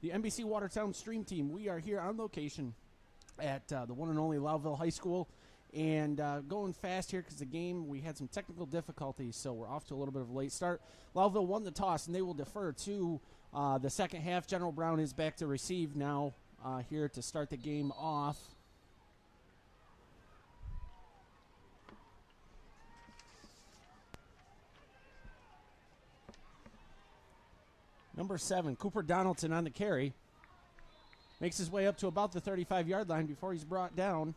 the NBC Watertown Stream Team. We are here on location at the one and only Lowville High School, and going fast here because the game, we had some technical difficulties, so we're off to a little bit of a late start. Lowville won the toss, and they will defer to the second half. General Brown is back to receive now here to start the game off. Number 7, Cooper Donaldson on the carry. Makes his way up to about the 35-yard line before he's brought down.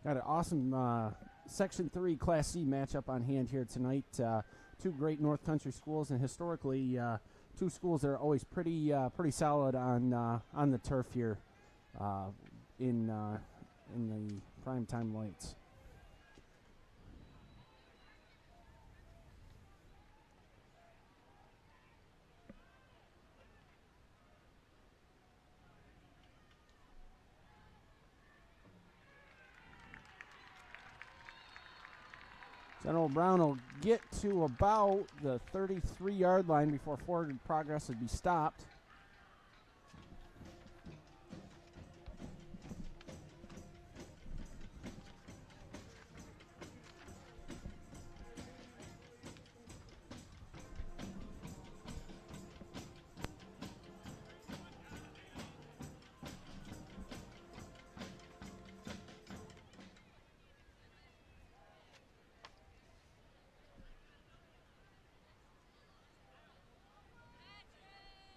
Got an awesome Section 3 Class C matchup on hand here tonight. Two great North Country schools, and historically two schools that are always pretty solid on the turf here in the primetime lights. General Brown will get to about the 33-yard line before forward progress would be stopped.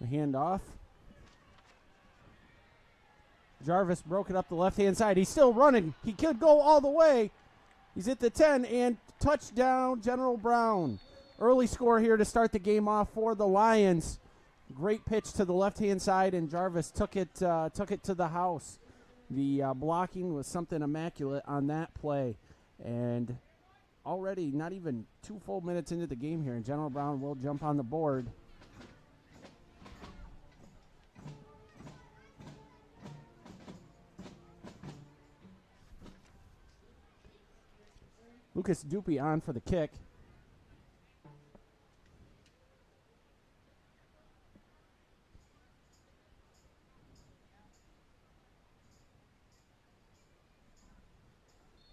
The handoff. Jarvis broke it up the left-hand side. He's still running. He could go all the way. He's at the 10, and touchdown, General Brown. Early score here to start the game off for the Lions. Great pitch to the left-hand side, and Jarvis took it to the house. The blocking was something immaculate on that play. And already not even 2 full minutes into the game here, and General Brown will jump on the board. Lucas Dupe on for the kick.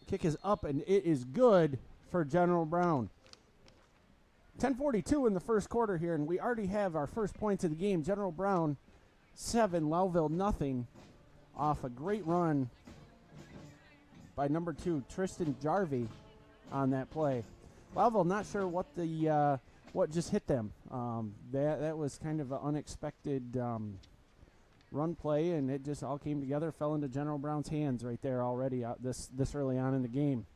Kick is up, and it is good for General Brown. 10:42 in the first quarter here, and we already have our first points of the game. General Brown 7, Lowville nothing, off a great run by number 2, Tristan Jarvie, on that play. Lowville not sure what just hit them. That was kind of an unexpected run play, and it just all came together, fell into General Brown's hands right there already this early on in the game.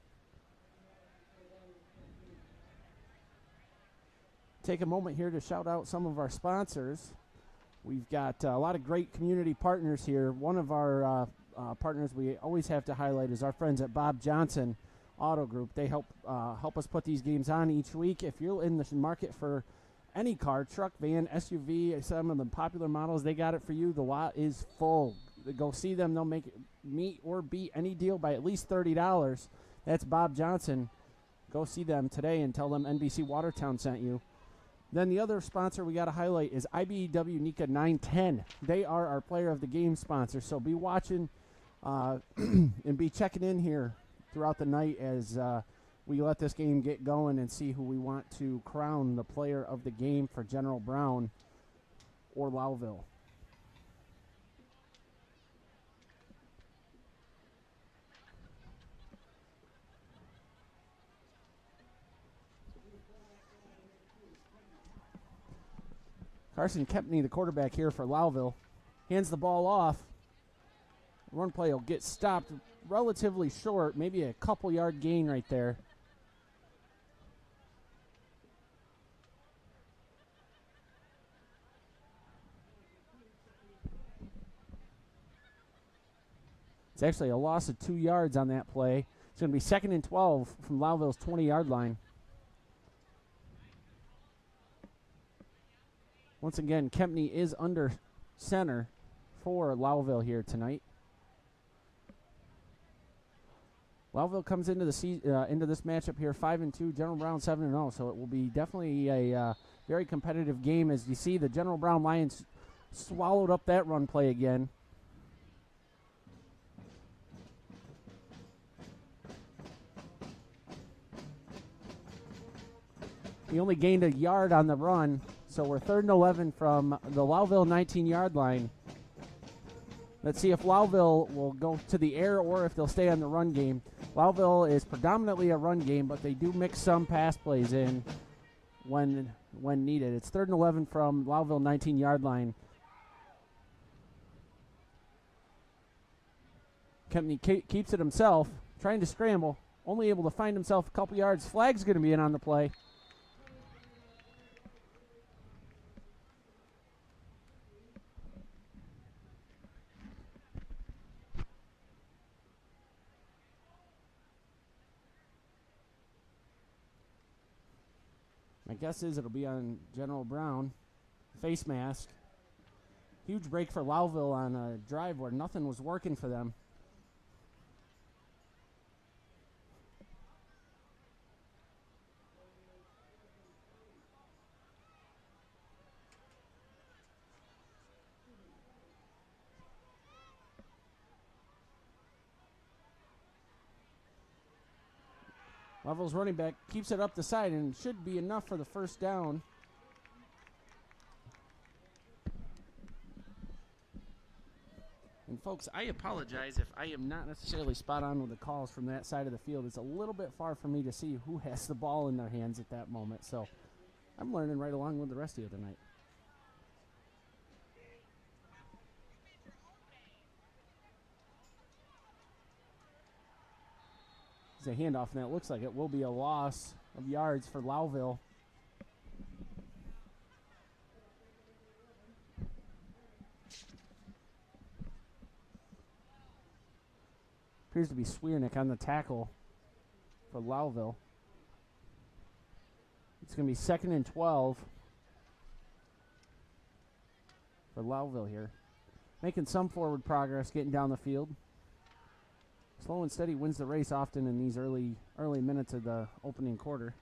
Take a moment here to shout out some of our sponsors. We've got a lot of great community partners here. One of our partners we always have to highlight is our friends at Bob Johnson Auto Group. They help us put these games on each week. If you're in the market for any car, truck, van, SUV, some of the popular models, they got it for you. The lot is full. Go see them. They'll make it meet or beat any deal by at least $30. That's Bob Johnson. Go see them today and tell them NBC Watertown sent you. Then the other sponsor we got to highlight is IBEW Nika 910. They are our player of the game sponsor, so be watching and be checking in here throughout the night as we let this game get going and see who we want to crown the player of the game for General Brown or Lowville. Carson Kempney, the quarterback here for Lowville, hands the ball off. Run play will get stopped relatively short, maybe a couple yard gain right there. It's actually a loss of 2 yards on that play. It's going to be 2nd and 12 from Lowville's 20-yard line. Once again, Kempney is under center for Lowville here tonight. Lowville comes into the into this matchup here 5-2. General Brown 7-0. So it will be definitely a very competitive game. As you see, the General Brown Lions swallowed up that run play again. He only gained a yard on the run, so we're 3rd and 11 from the Lowville 19-yard line. Let's see if Lowville will go to the air or if they'll stay on the run game. Lowville is predominantly a run game, but they do mix some pass plays in when needed. It's 3rd and 11 from Lowville 19-yard line. Kempney keeps it himself, trying to scramble, only able to find himself a couple yards. Flag's going to be in on the play. My guess is it'll be on General Brown. Face mask. Huge break for Lowville on a drive where nothing was working for them. Lowville's running back keeps it up the side and should be enough for the first down. And folks, I apologize if I am not necessarily spot on with the calls from that side of the field. It's a little bit far for me to see who has the ball in their hands at that moment. So I'm learning right along with the rest of you tonight. A handoff, and it looks like it will be a loss of yards for Lowville. Appears to be Swiernick on the tackle for Lowville. It's going to be 2nd and 12 for Lowville here. Making some forward progress, getting down the field. Slow and steady wins the race often in these early minutes of the opening quarter.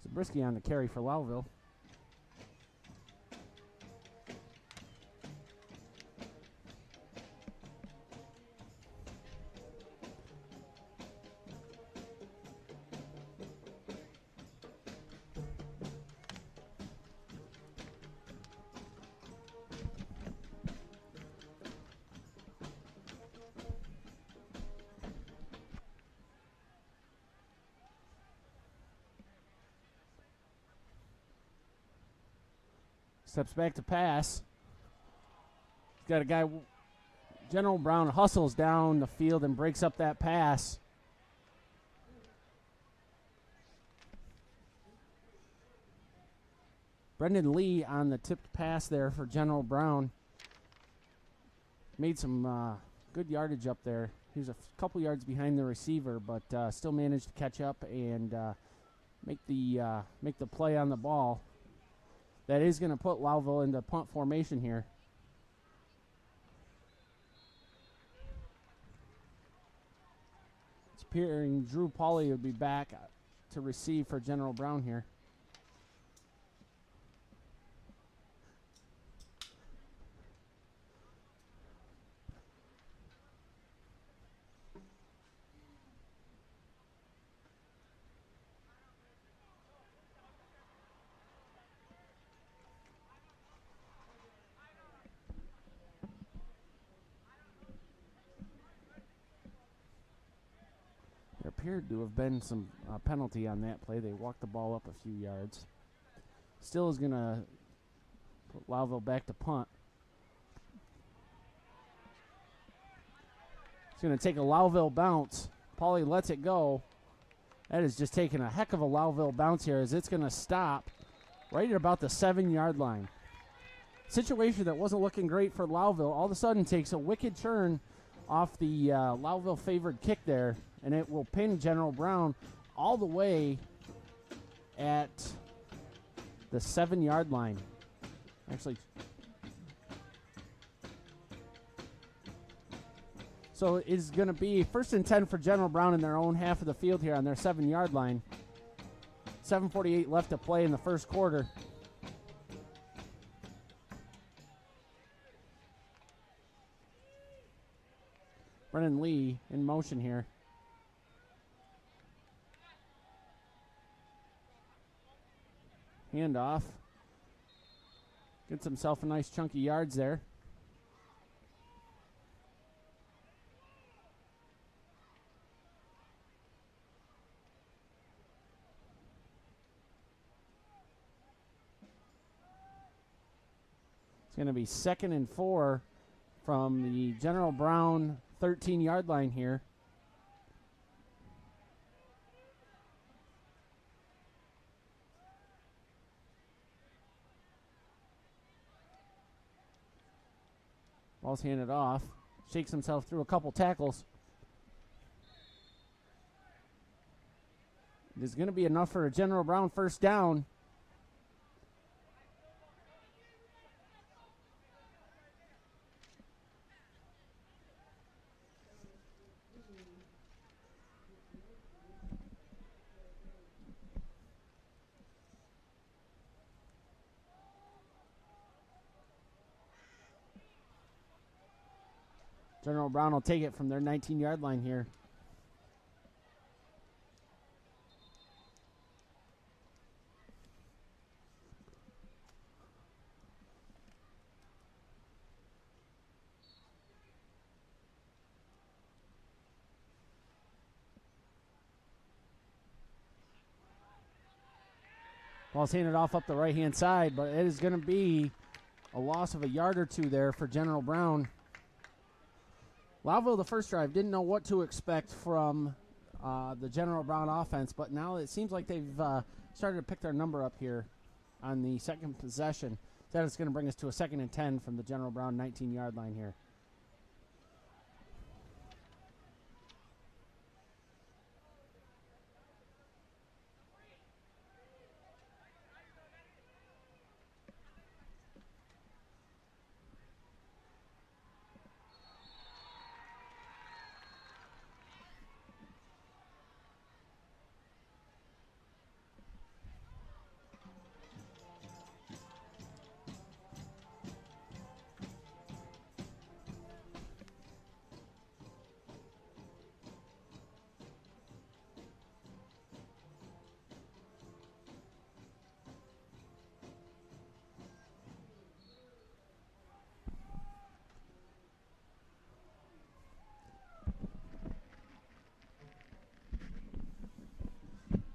Zabriskie on the carry for Lowville. Steps back to pass. He's got a guy. General Brown hustles down the field and breaks up that pass. Brendan Lee on the tipped pass there for General Brown. Made some good yardage up there. He was a couple yards behind the receiver, but still managed to catch up and make the play on the ball. That is going to put Lowville into punt formation here. It's appearing Drew Pauly would be back to receive for General Brown here. Appeared to have been some penalty on that play. They walked the ball up a few yards. Still is going to put Lowville back to punt. It's going to take a Lowville bounce. Pauly lets it go. That is just taking a heck of a Lowville bounce here as it's going to stop right at about the 7-yard line. Situation that wasn't looking great for Lowville all of a sudden takes a wicked turn off the Lowville favored kick there, and it will pin General Brown all the way at the 7-yard line. Actually, so it's going to be 1st and 10 for General Brown in their own half of the field here on their 7-yard line. 7:48 left to play in the first quarter. Brennan Lee in motion here. Handoff. Gets himself a nice chunky yards there. It's going to be 2nd and 4 from the General Brown 13-yard line here. Ball's handed off. Shakes himself through a couple tackles. There's going to be enough for a General Brown first down. General Brown will take it from their 19-yard line here. Ball's handed off up the right-hand side, but it is going to be a loss of a yard or two there for General Brown. Lowville, the first drive, didn't know what to expect from the General Brown offense, but now it seems like they've started to pick their number up here on the second possession. That is going to bring us to a 2nd and 10 from the General Brown 19-yard line here.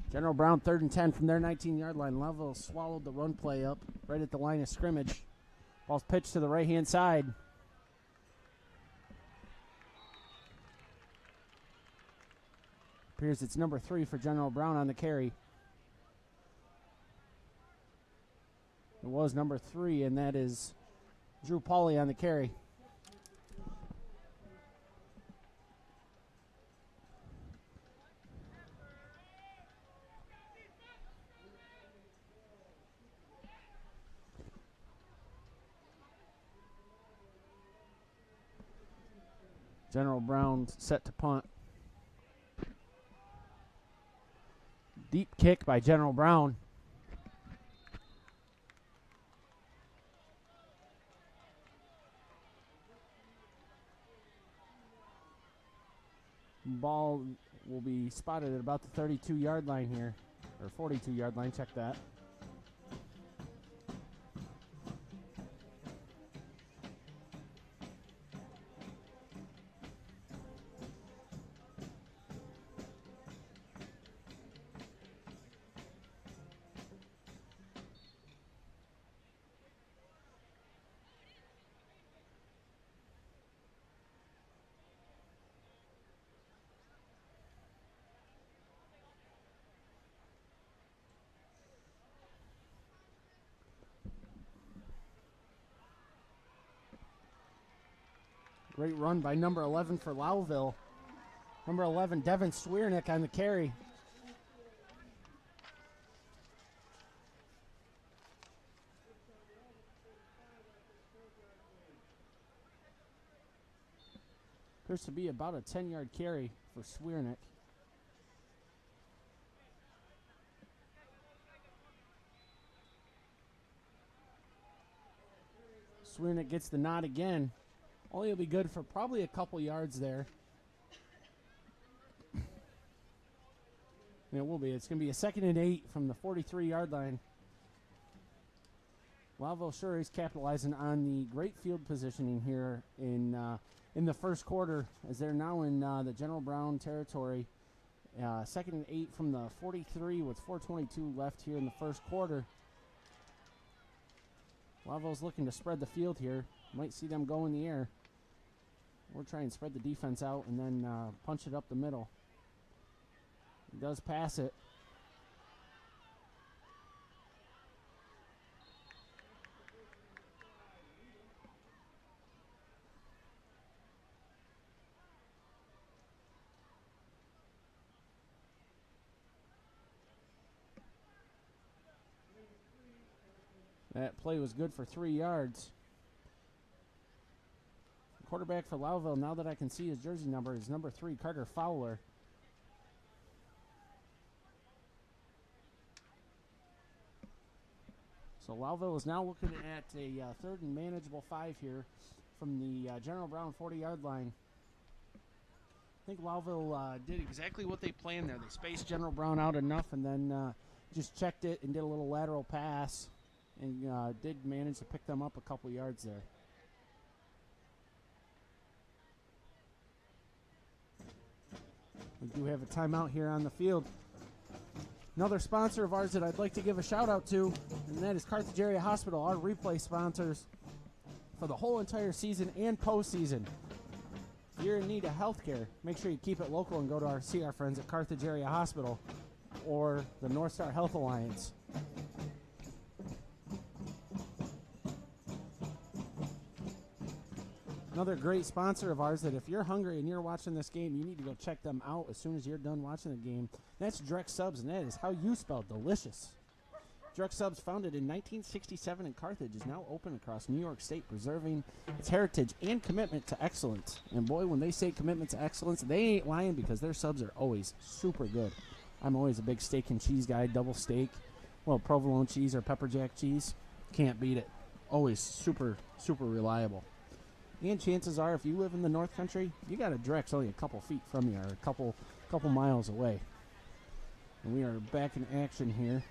General Brown 3rd and 10 from their 19-yard line. Lowville swallowed the run play up right at the line of scrimmage. Ball's pitched to the right-hand side. Appears it's number 3 for General Brown on the carry. It was number 3, and that is Drew Pauly on the carry. General Brown set to punt. Deep kick by General Brown. Ball will be spotted at about the 32-yard line here, or 42-yard line, check that. Great run by number 11 for Lowville. Number 11, Devin Swiernick on the carry. Appears to be about a 10-yard carry for Swiernick. Swiernick gets the nod again. Only will be good for probably a couple yards there. And it will be. It's going to be a 2nd and 8 from the 43-yard line. Lowville sure is capitalizing on the great field positioning here in the first quarter, as they're now in the General Brown territory. 2nd and 8 from the 43 with 4:22 left here in the first quarter. Lowville's looking to spread the field here. Might see them go in the air. We'll try and spread the defense out and then punch it up the middle. He does pass it. That play was good for 3 yards. Quarterback for Lowville, now that I can see his jersey number, is number 3, Carter Fowler. So Lowville is now looking at a 3rd and manageable 5 here from the General Brown 40-yard line. I think Lowville did exactly what they planned there. They spaced General Brown out enough and then just checked it and did a little lateral pass and did manage to pick them up a couple yards there. We do have a timeout here on the field. Another sponsor of ours that I'd like to give a shout out to, and that is Carthage Area Hospital, our replay sponsors for the whole entire season and postseason. If you're in need of health care, make sure you keep it local and go to see our friends at Carthage Area Hospital or the North Star Health Alliance. Another great sponsor of ours that if you're hungry and you're watching this game, you need to go check them out as soon as you're done watching the game. That's Drex Subs, and that is how you spell delicious. Drex Subs, founded in 1967 in Carthage, is now open across New York State, preserving its heritage and commitment to excellence. And boy, when they say commitment to excellence, they ain't lying, because their subs are always super good. I'm always a big steak and cheese guy, double steak. Well, provolone cheese or pepper jack cheese, can't beat it. Always super, super reliable. And chances are, if you live in the North Country, you got a Drex only a couple feet from you, or a couple miles away. And we are back in action here.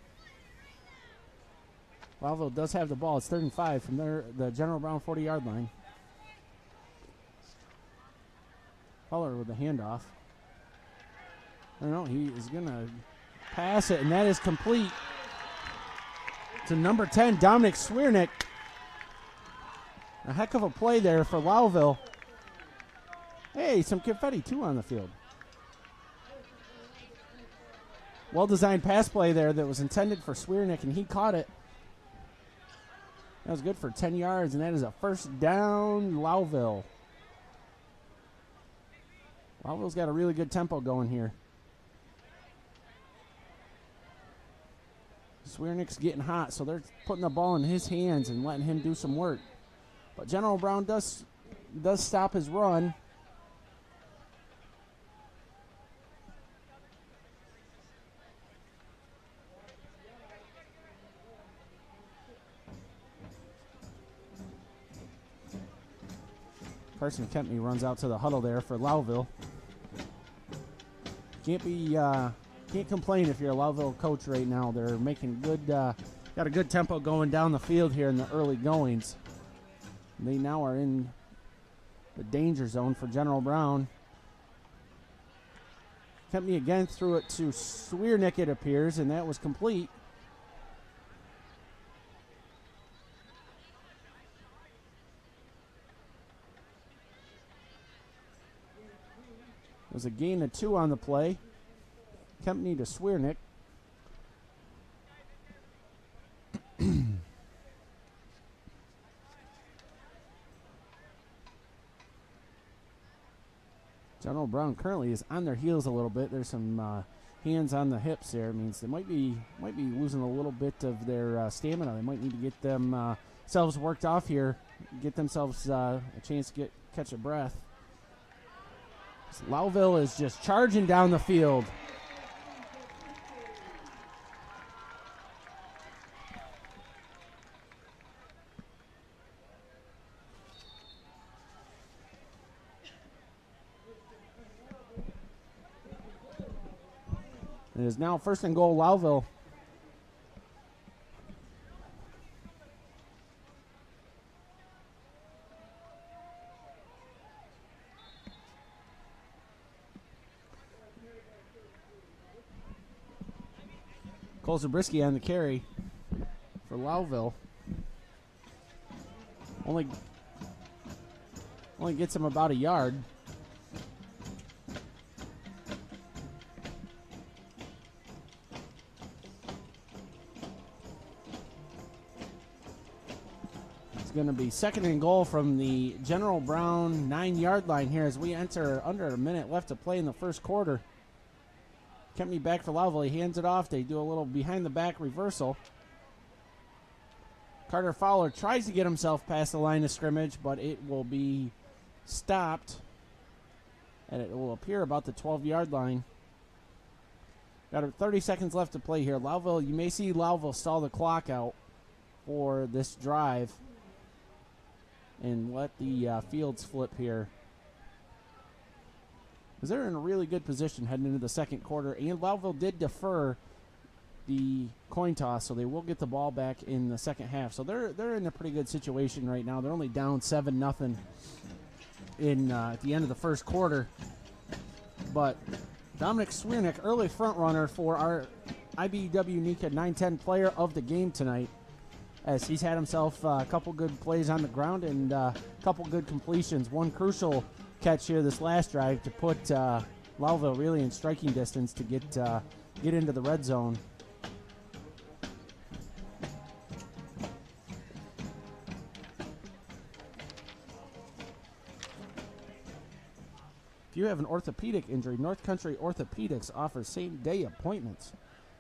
Lowville does have the ball. It's 3rd and 5 from the General Brown 40-yard line. Fuller with the handoff. I don't know, he is going to pass it, and that is complete to number 10, Dominic Swiernick. A heck of a play there for Lowville. Hey, some confetti, too, on the field. Well-designed pass play there that was intended for Swiernick, and he caught it. That was good for 10 yards, and that is a 1st down, Lowville. Lowville's got a really good tempo going here. Swiernick's getting hot, so they're putting the ball in his hands and letting him do some work. But General Brown does stop his run. Carson Kempney runs out to the huddle there for Lowville. Can't complain if you're a Lowville coach right now. They're making good, got a good tempo going down the field here in the early goings. They now are in the danger zone for General Brown. Kempney again threw it to Swiernick, it appears, and that was complete. It was a gain of 2 on the play. Kempney to Swiernick. General Brown currently is on their heels a little bit. There's some hands on the hips there. It means they might be losing a little bit of their stamina. They might need to get themselves worked off here, get themselves a chance to catch a breath. Lowville is just charging down the field. It is now 1st and goal, Lowville. Cole Zabriskie on the carry for Lowville. Only gets him about a yard. It's going to be 2nd and goal from the General Brown 9-yard line here as we enter under a minute left to play in the first quarter. Kept me back for Lowville. He hands it off. They do a little behind-the-back reversal. Carter Fowler tries to get himself past the line of scrimmage, but it will be stopped. And it will appear about the 12-yard line. Got 30 seconds left to play here. Lowville, you may see Lowville stall the clock out for this drive and let the fields flip here. Because they're in a really good position heading into the second quarter. And Lowville did defer the coin toss, so they will get the ball back in the second half. So they're in a pretty good situation right now. They're only down 7-0 in at the end of the first quarter. But Dominic Swiernick, early front runner for our IBEW NECA 910 player of the game tonight, as he's had himself a couple good plays on the ground and a couple good completions. One crucial catch here this last drive to put Lowville really in striking distance to get into the red zone. If you have an orthopedic injury, North Country Orthopedics offers same-day appointments.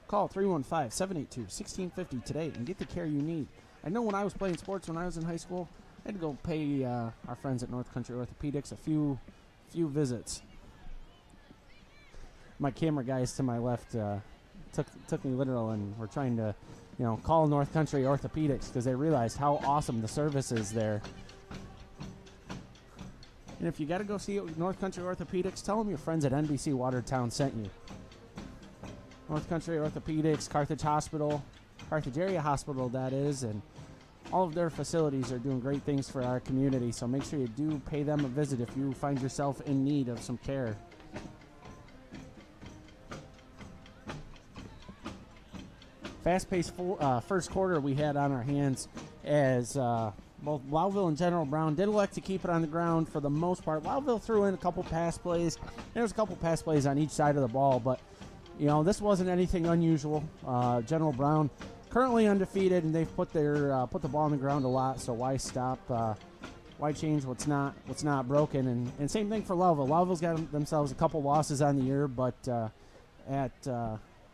Call 315-782-1650 today and get the care you need. I know when I was playing sports when I was in high school, I had to go pay our friends at North Country Orthopedics a few visits. My camera guys to my left took me literal and were trying to, call North Country Orthopedics because they realized how awesome the service is there. And if you got to go see North Country Orthopedics, tell them your friends at NBC Watertown sent you. North Country Orthopedics, Carthage Hospital, Carthage Area Hospital, that is, and all of their facilities are doing great things for our community, so make sure you do pay them a visit if you find yourself in need of some care. Fast-paced first quarter we had on our hands as both Lowville and General Brown did elect to keep it on the ground for the most part. Lowville threw in a couple pass plays. There was a couple pass plays on each side of the ball, but this wasn't anything unusual. General Brown currently undefeated, and they've put the ball on the ground a lot. So why stop? Why change what's not broken? And same thing for Lowville. Lowville's got themselves a couple losses on the year, but at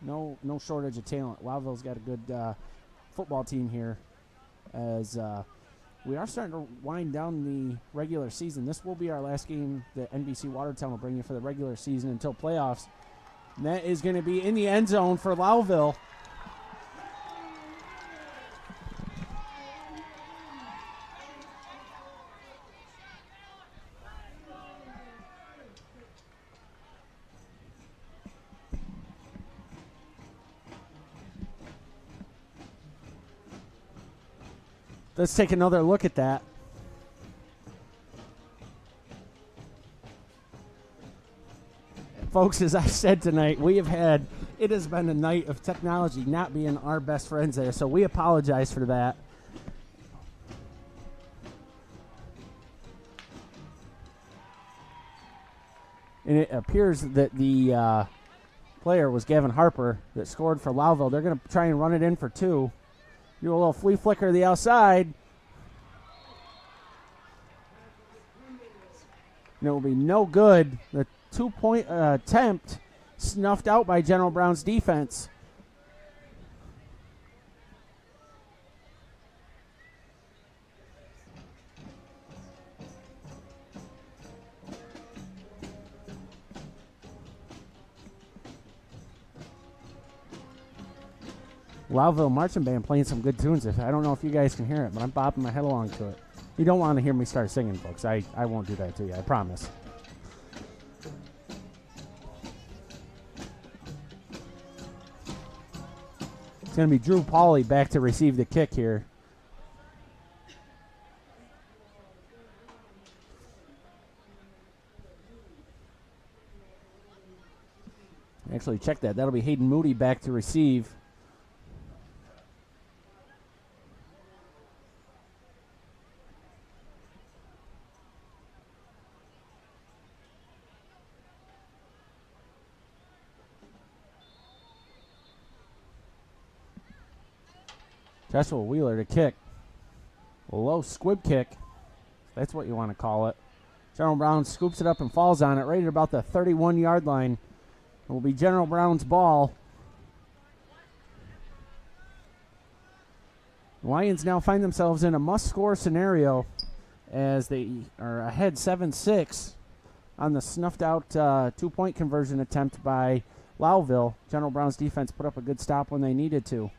no shortage of talent. Lowville's got a good football team here. As we are starting to wind down the regular season. This will be our last game that NBC Watertown will bring you for the regular season until playoffs. And that is going to be in the end zone for Lowville. Let's take another look at that. Folks, as I said tonight, it has been a night of technology not being our best friends there, so we apologize for that. And it appears that the player was Gavin Harper that scored for Lowville. They're going to try and run it in for two. Do a little flea flicker to the outside. And it will be no good. The 2-point attempt snuffed out by General Brown's defense. Lowville Marching Band playing some good tunes. I don't know if you guys can hear it, but I'm bopping my head along to it. You don't want to hear me start singing, folks. I won't do that to you, I promise. It's going to be Drew Pauly back to receive the kick here. Actually, check that. That'll be Hayden Moody back to receive. Joshua Wheeler to kick. A low squib kick. That's what you want to call it. General Brown scoops it up and falls on it right at about the 31-yard line. It will be General Brown's ball. The Lions now find themselves in a must-score scenario as they are ahead 7-6 on the snuffed-out two-point conversion attempt by Lowville. General Brown's defense put up a good stop when they needed to.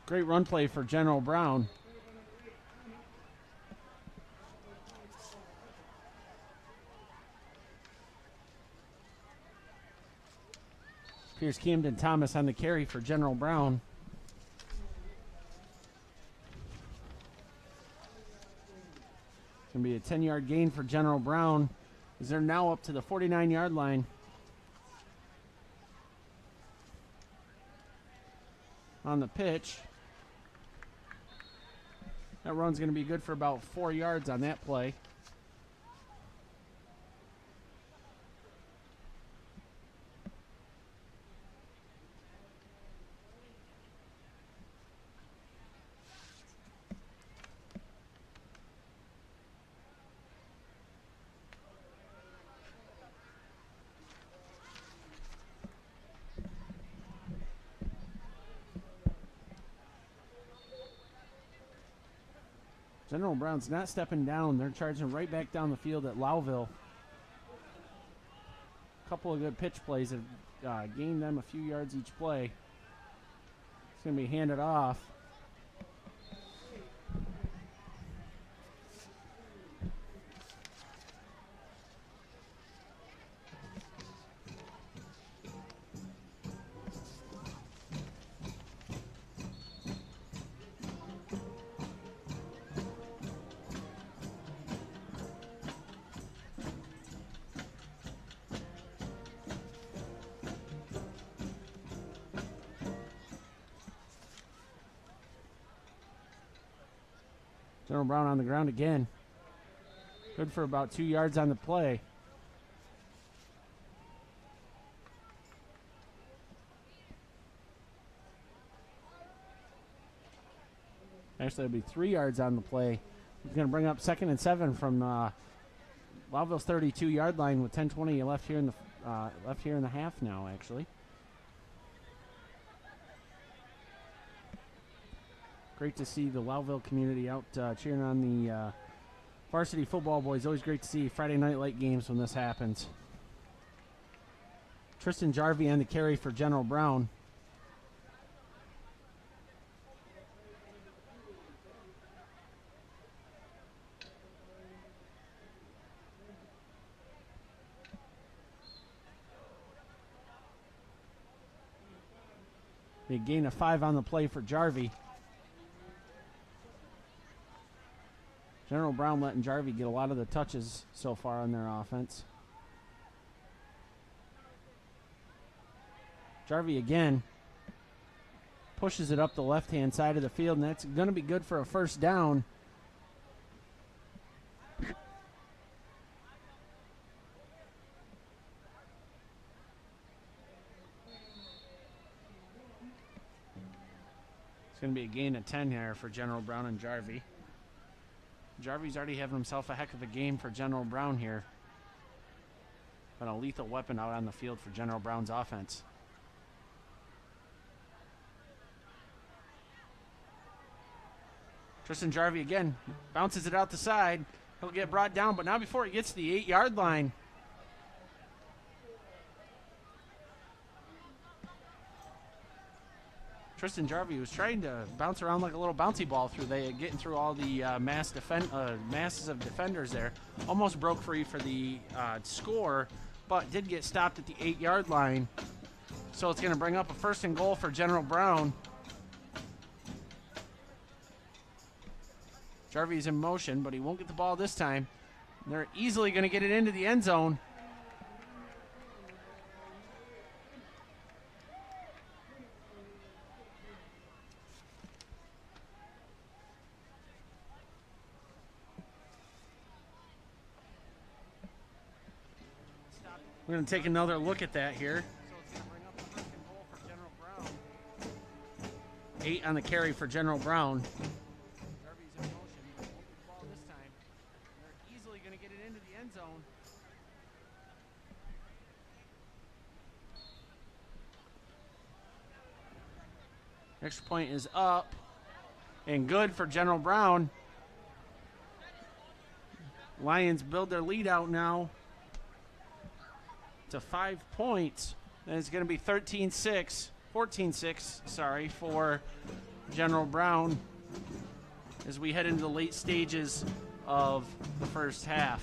Great run play for General Brown. Here's Camden Thomas on the carry for General Brown. It's going to be a 10-yard gain for General Brown as they're now up to the 49-yard line. On the pitch. That run's going to be good for about 4 yards on that play. General Brown's not stepping down. They're charging right back down the field at Lowville. A couple of good pitch plays have gained them a few yards each play. It's going to be handed off. General Brown on the ground again. Good for about 2 yards on the play. Actually, it'll be 3 yards on the play. He's going to bring up 2nd and 7 from Lowville's 32-yard line with 10:20 left here in the half now. Actually, great to see the Lowville community out cheering on the varsity football boys. Always great to see Friday night late games when this happens. Tristan Jarvie on the carry for General Brown. Big gain of 5 on the play for Jarvie. General Brown letting Jarvie get a lot of the touches so far on their offense. Jarvie again pushes it up the left-hand side of the field, and that's going to be good for a first down. It's going to be a gain of 10 here for General Brown and Jarvie. Jarvie's already having himself a heck of a game for General Brown here. been a lethal weapon out on the field for General Brown's offense. Tristan Jarvie again bounces it out the side. He'll get brought down, but not before he gets to the 8-yard line. Tristan Jarvie was trying to bounce around like a little bouncy ball through there, getting through all the masses of defenders there. Almost broke free for the score, but did get stopped at the 8-yard line. So it's going to bring up a 1st and goal for General Brown. Jarvie's in motion, but he won't get the ball this time. They're easily going to get it into the end zone. We're going to take another look at that here. So it's going to bring up the 1st and goal for General Brown. 8 on the carry for General Brown. Jarvie's in motion, but won't get the ball this time. They're easily going to get it into the end zone. Extra point is up and good for General Brown. Lions build their lead out now to 5 points. And it's going to be 14-6, for General Brown as we head into the late stages of the first half.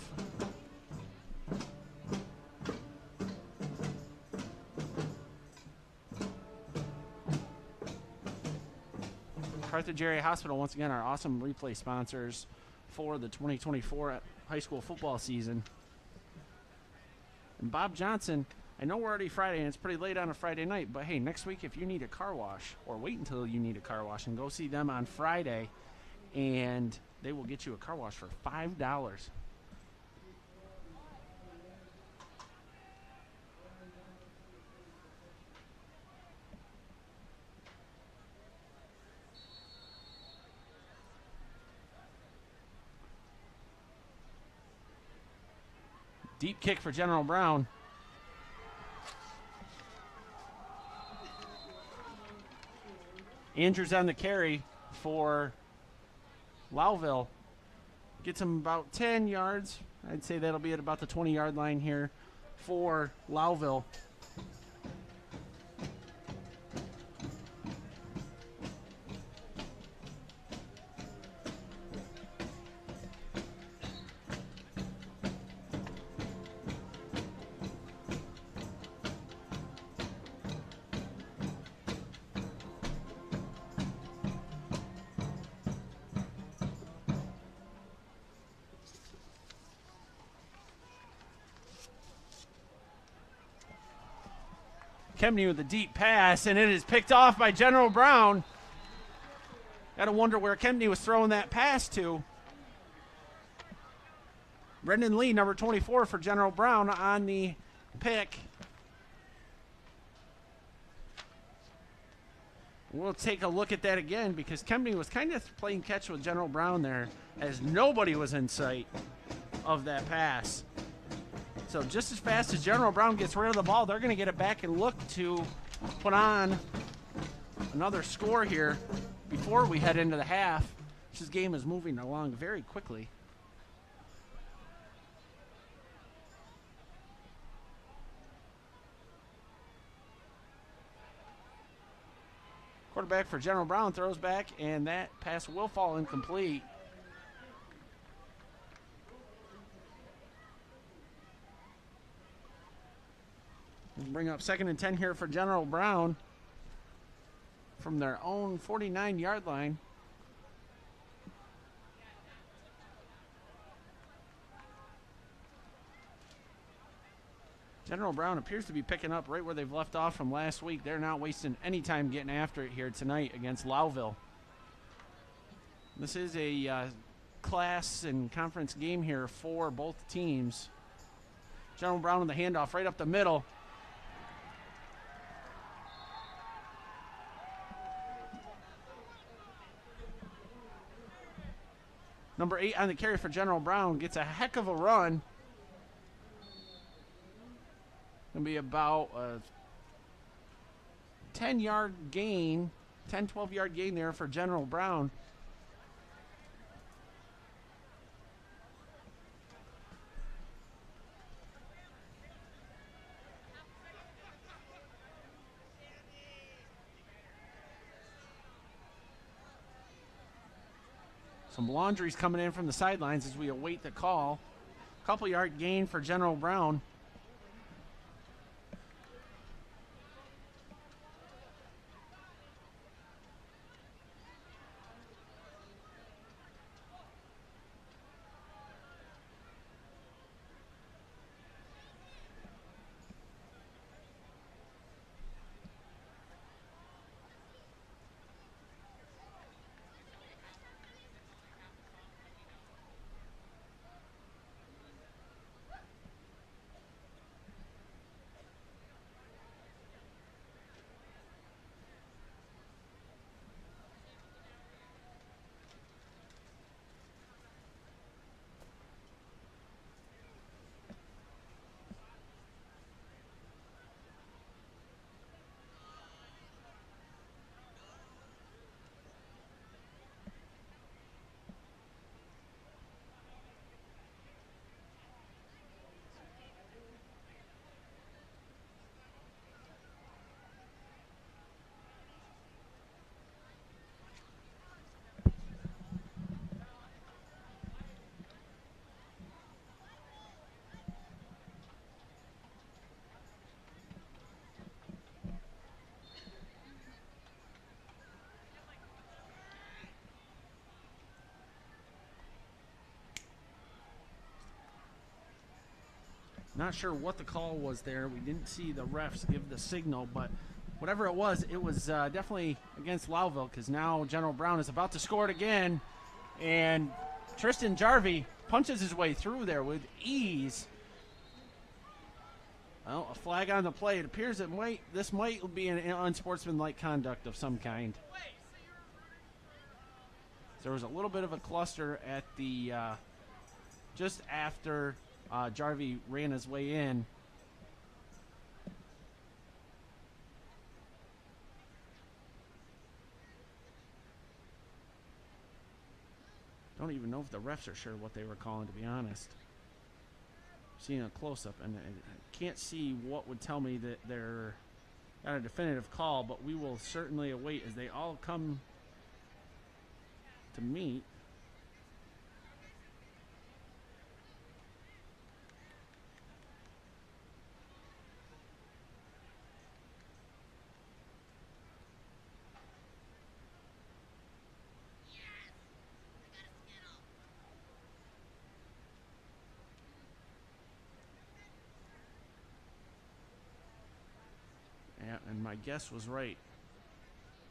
Carthage Area Hospital, once again, our awesome replay sponsors for the 2024 high school football season. And Bob Johnson, I know we're already Friday and it's pretty late on a Friday night, but hey, next week if you need a car wash, or wait until you need a car wash and go see them on Friday, and they will get you a car wash for $5. Deep kick for General Brown. Andrews on the carry for Lowville. Gets him about 10 yards. I'd say that'll be at about the 20-yard line here for Lowville. Kemney with a deep pass, and it is picked off by General Brown. Got to wonder where Kemney was throwing that pass to. Brendan Lee, number 24 for General Brown on the pick. We'll take a look at that again because Kemney was kind of playing catch with General Brown there as nobody was in sight of that pass. So just as fast as General Brown gets rid of the ball, they're going to get it back and look to put on another score here before we head into the half. This game is moving along very quickly. Quarterback for General Brown throws back, and that pass will fall incomplete. We'll bring up 2nd and 10 here for General Brown from their own 49-yard line. General Brown appears to be picking up right where they've left off from last week. They're not wasting any time getting after it here tonight against Lowville. This is a class and conference game here for both teams. General Brown with the handoff right up the middle. Number 8 on the carry for General Brown gets a heck of a run. going to be about a 10-yard gain, 10, 12-yard gain there for General Brown. Some laundry's coming in from the sidelines as we await the call. Couple-yard gain for General Brown. Not sure what the call was there. We didn't see the refs give the signal, but whatever it was definitely against Lowville, because now General Brown is about to score it again, and Tristan Jarvie punches his way through there with ease. Well, a flag on the play. It appears that this might be an unsportsmanlike conduct of some kind. There was a little bit of a cluster at the just after Jarvie ran his way in. Don't even know if the refs are sure what they were calling, to be honest. Seeing a close-up, and I can't see what would tell me that they're got a definitive call, but we will certainly await as they all come to meet. Yeah, and my guess was right.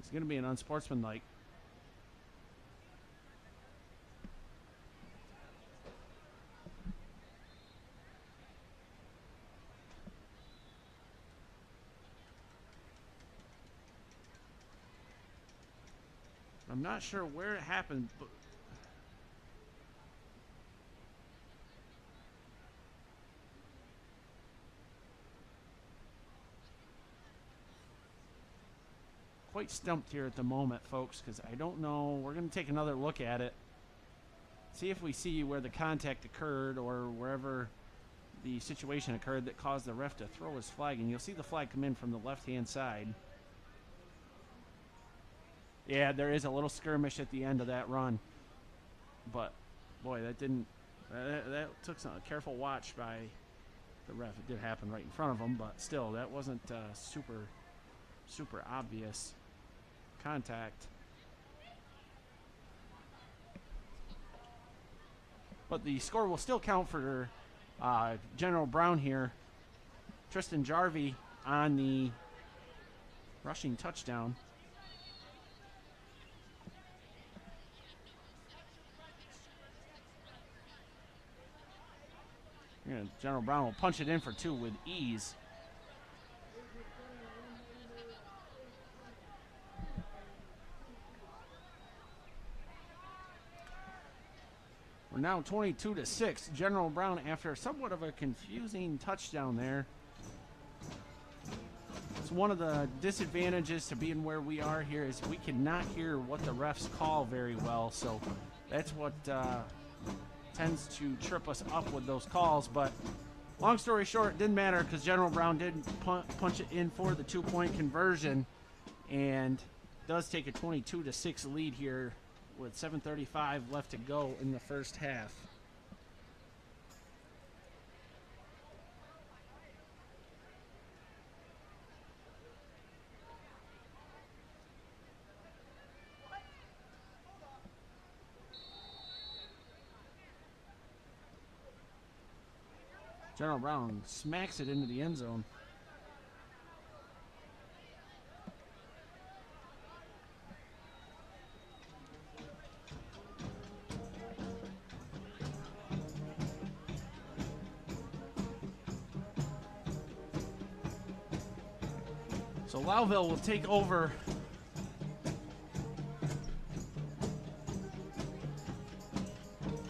It's going to be an unsportsmanlike. I'm not sure where it happened, but quite stumped here at the moment, folks, because I don't know. We're going to take another look at it, see if we see where the contact occurred or wherever the situation occurred that caused the ref to throw his flag. And you'll see the flag come in from the left-hand side. Yeah, there is a little skirmish at the end of that run. But, boy, that didn't... That took some careful watch by the ref. It did happen right in front of him, but still, that wasn't super obvious contact. But the score will still count for General Brown here. Tristan Jarvie on the rushing touchdown. General Brown will punch it in for two with ease. We're now 22-6. General Brown, after somewhat of a confusing touchdown there, So one of the disadvantages to being where we are here is we cannot hear what the refs call very well. So that's what tends to trip us up with those calls. But long story short, it didn't matter because General Brown did punch it in for the 2-point conversion and does take a 22-6 lead here with 7:35 left to go in the first half. General Brown smacks it into the end zone. So Lowville will take over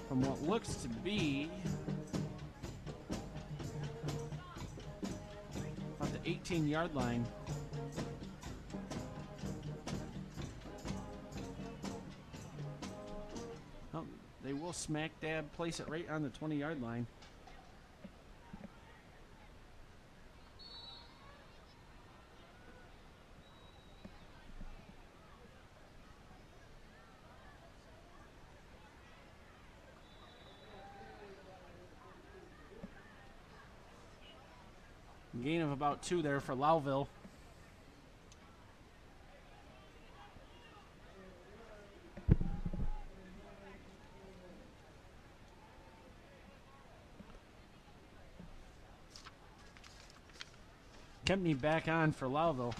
from what looks to be about the 18-yard line. Oh, they will smack dab place it right on the 20-yard line. Gain of about 2 there for Lowville. Kempney back on for Lowville.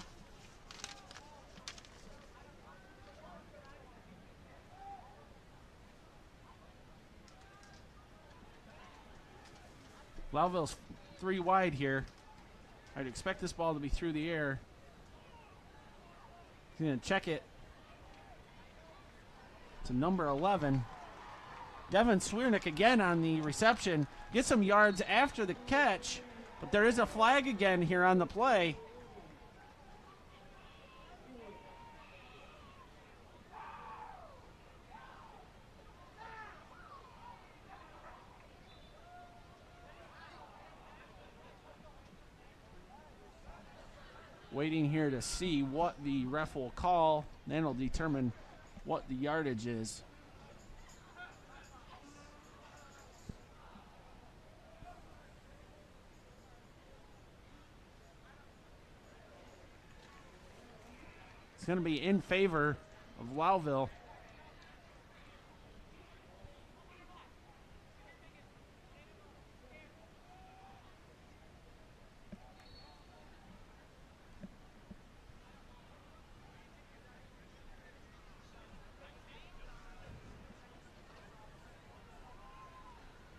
Lowville's 3 wide here. I'd expect this ball to be through the air. He's going to check it to number 11. Devin Swiernick again on the reception. Gets some yards after the catch, but there is a flag again here on the play. Waiting here to see what the ref will call. Then it'll determine what the yardage is. It's going to be in favor of Lowville.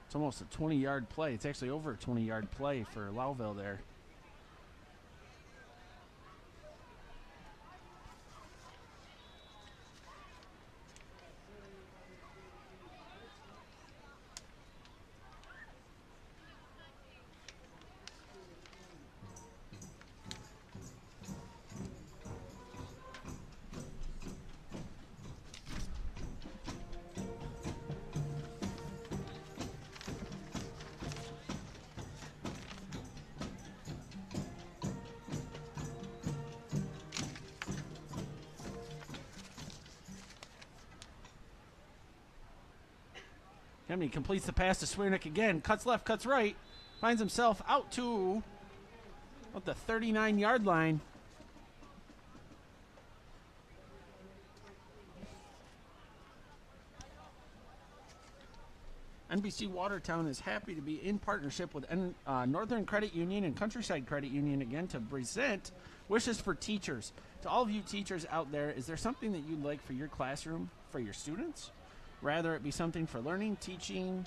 It's almost a 20-yard play. It's actually over a 20-yard play for Lowville there. Kemney completes the pass to Swiernick again. Cuts left, cuts right. Finds himself out to about the 39-yard line. NBC Watertown is happy to be in partnership with Northern Credit Union and Countryside Credit Union again to present Wishes for Teachers. To all of you teachers out there, is there something that you'd like for your classroom, for your students? Rather it be something for learning, teaching,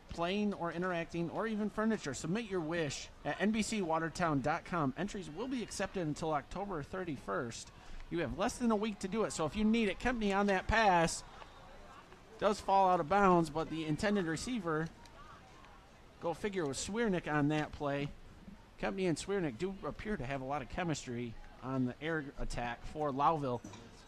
playing, or interacting, or even furniture. Submit your wish at NBCWatertown.com. Entries will be accepted until October 31st. You have less than a week to do it, so if you need it, Kempney on that pass does fall out of bounds, but the intended receiver, go figure, was Swiernick on that play. Kempney and Swiernick do appear to have a lot of chemistry on the air attack for Lowville.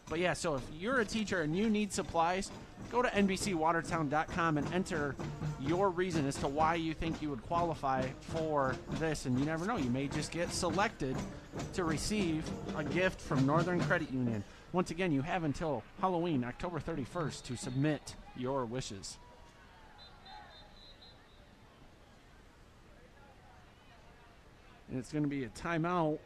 But yeah, so if you're a teacher and you need supplies, go to NBCWatertown.com and enter your reason as to why you think you would qualify for this. And you never know, you may just get selected to receive a gift from Northern Credit Union. Once again, you have until Halloween, October 31st, to submit your wishes. And it's going to be a timeout.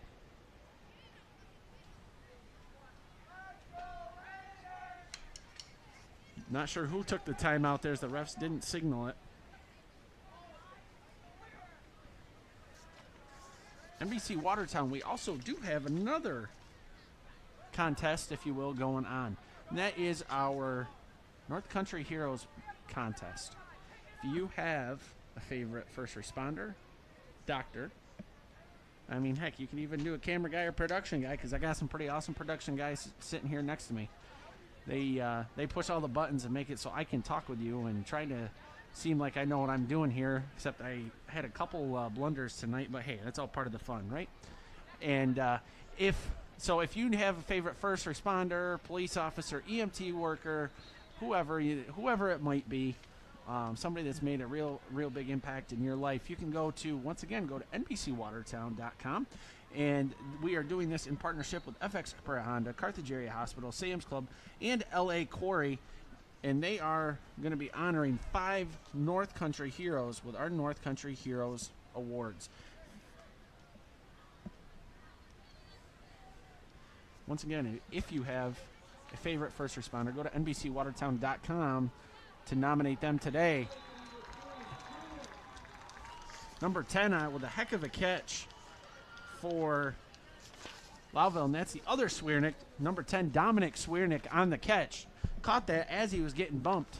Not sure who took the timeout there, as the refs didn't signal it. NBC Watertown, we also do have another contest, if you will, going on. And that is our North Country Heroes contest. If you have a favorite first responder, doctor, I mean, heck, you can even do a camera guy or production guy, because I got some pretty awesome production guys sitting here next to me. They push all the buttons and make it so I can talk with you and try to seem like I know what I'm doing here, except I had a couple blunders tonight, but hey, that's all part of the fun, right? And if you have a favorite first responder, police officer, EMT worker, whoever it might be, somebody that's made a real big impact in your life, you can go to NBCWatertown.com. And we are doing this in partnership with FX Capra Honda, Carthage Area Hospital, Sam's Club, and LA Quarry. And they are going to be honoring 5 North Country heroes with our North Country Heroes Awards. Once again, if you have a favorite first responder, go to NBCWatertown.com to nominate them today. Number 10 with a heck of a catch for Lowville, and that's the other Swiernick, number 10, Dominic Swiernick, on the catch. Caught that as he was getting bumped.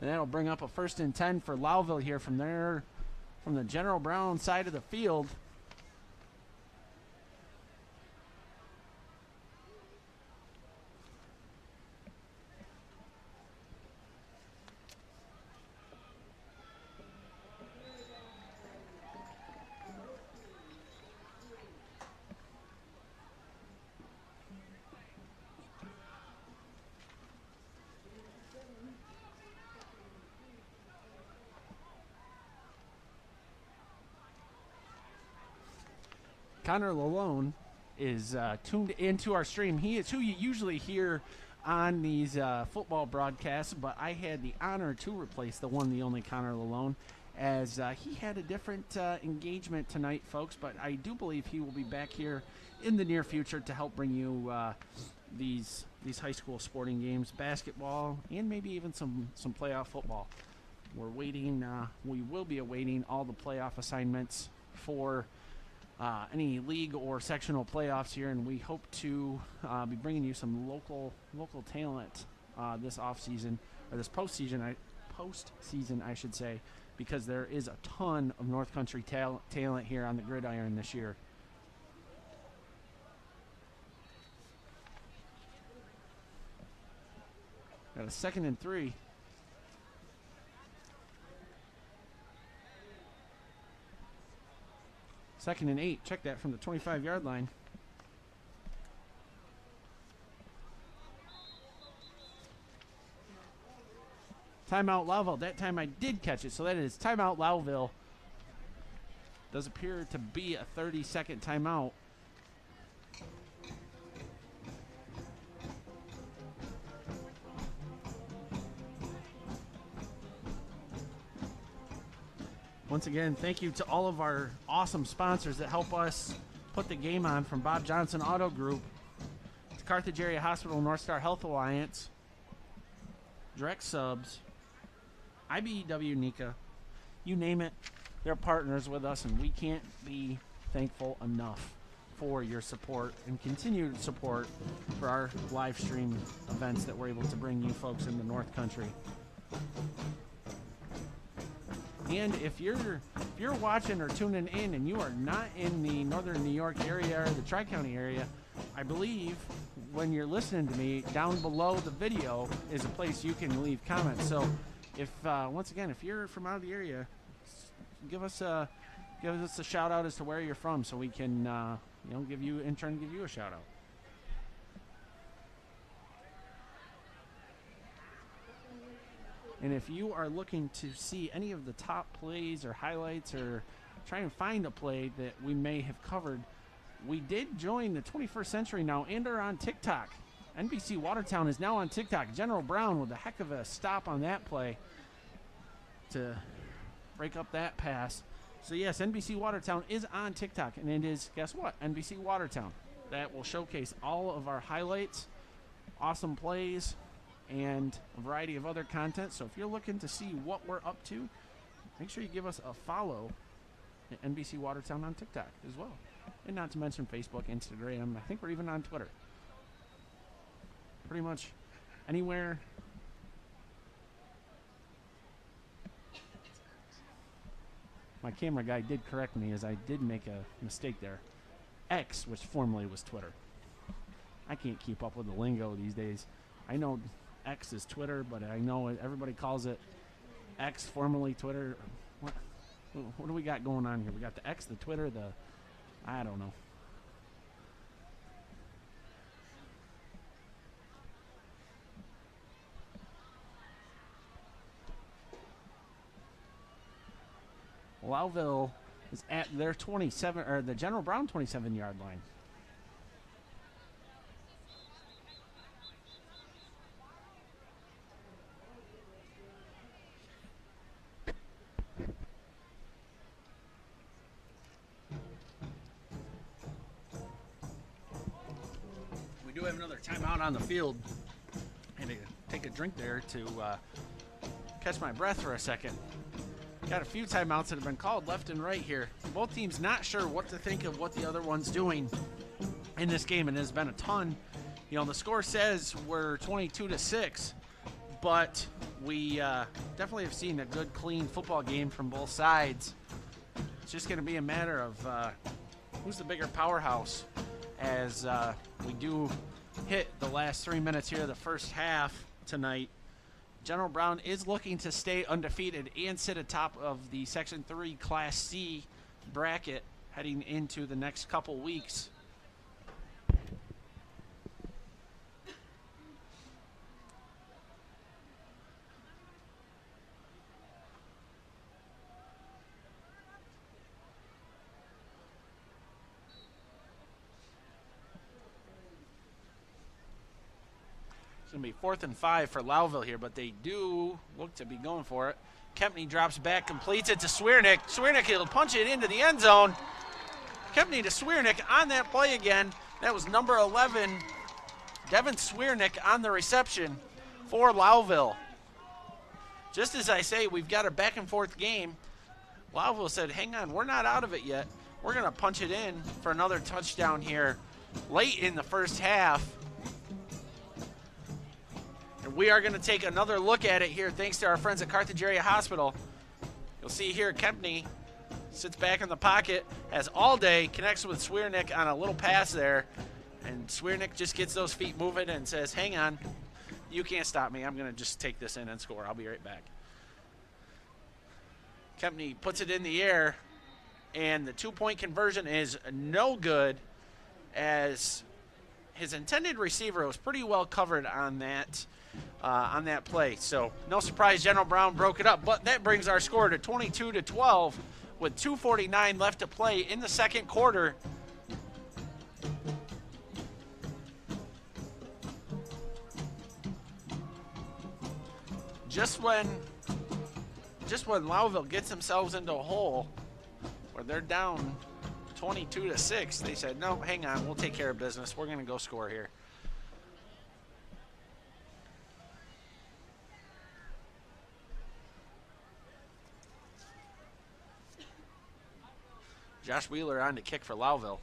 And that'll bring up a 1st and 10 for Lowville here from the General Brown side of the field. Connor Lalone is tuned into our stream. He is who you usually hear on these football broadcasts, but I had the honor to replace the one, the only Connor Lalone, as he had a different engagement tonight, folks, but I do believe he will be back here in the near future to help bring you these high school sporting games, basketball, and maybe even some playoff football. We're waiting, we will be awaiting all the playoff assignments for any league or sectional playoffs here, and we hope to be bringing you some local talent this offseason, or this postseason, I should say, because there is a ton of North Country talent here on the gridiron this year. Got a 2nd and 3. Second and 8. Check that from the 25-yard line. Timeout Lowville. That time I did catch it, so that is timeout Lowville. Does appear to be a 30-second timeout. Once again, thank you to all of our awesome sponsors that help us put the game on, from Bob Johnson Auto Group to Carthage Area Hospital, North Star Health Alliance, Direct Subs, IBEW NICA, you name it, they're partners with us, and we can't be thankful enough for your support and continued support for our live stream events that we're able to bring you folks in the North Country. And if you're watching or tuning in and you are not in the Northern New York area or the Tri-County area, I believe when you're listening to me, down below the video is a place you can leave comments. So if once again, if you're from out of the area, give us a shout out as to where you're from, so we can give you a shout out. And if you are looking to see any of the top plays or highlights or try and find a play that we may have covered, we did join the 21st century now and are on TikTok. NBC Watertown is now on TikTok. General Brown with a heck of a stop on that play to break up that pass. So, yes, NBC Watertown is on TikTok, and it is, guess what, NBC Watertown. That will showcase all of our highlights, awesome plays, and a variety of other content. So if you're looking to see what we're up to, make sure you give us a follow at NBC Watertown on TikTok as well. And not to mention Facebook, Instagram. I think we're even on Twitter. Pretty much anywhere. My camera guy did correct me as I did make a mistake there. X, which formerly was Twitter. I can't keep up with the lingo these days. I know X is Twitter, but I know everybody calls it X, formerly Twitter. What do we got going on here? We got the X, the Twitter, I don't know. Lowville is at their 27, or the General Brown 27-yard line. We do have another timeout on the field. I had to take a drink there to catch my breath for a second. Got a few timeouts that have been called left and right here. Both teams not sure what to think of what the other one's doing in this game, and there's been a ton. The score says we're 22-6, but we definitely have seen a good, clean football game from both sides. It's just going to be a matter of who's the bigger powerhouse as we do hit the last 3 minutes here of the first half tonight. General Brown is looking to stay undefeated and sit atop of the Section 3 Class C bracket heading into the next couple weeks. It's going to be 4th and 5 for Lowville here, but they do look to be going for it. Kempney drops back, completes it to Swiernick. Swiernick will punch it into the end zone. Kempney to Swiernick on that play again. That was number 11, Devin Swiernick on the reception for Lowville. Just as I say, we've got a back and forth game. Lowville said, hang on, we're not out of it yet. We're going to punch it in for another touchdown here late in the first half. And we are going to take another look at it here thanks to our friends at Carthage Area Hospital. You'll see here Kempney sits back in the pocket, has all day, connects with Swiernick on a little pass there, and Swiernick just gets those feet moving and says, hang on, you can't stop me. I'm going to just take this in and score. I'll be right back. Kempney puts it in the air, and the two-point conversion is no good as his intended receiver was pretty well covered on that play. So no surprise General Brown broke it up, but that brings our score to 22-12 with 2:49 left to play in the second quarter. Just when Lowville gets themselves into a hole where they're down 22-6, they said, no, hang on, we'll take care of business. We're going to go score here. Josh Wheeler on to kick for Lowville.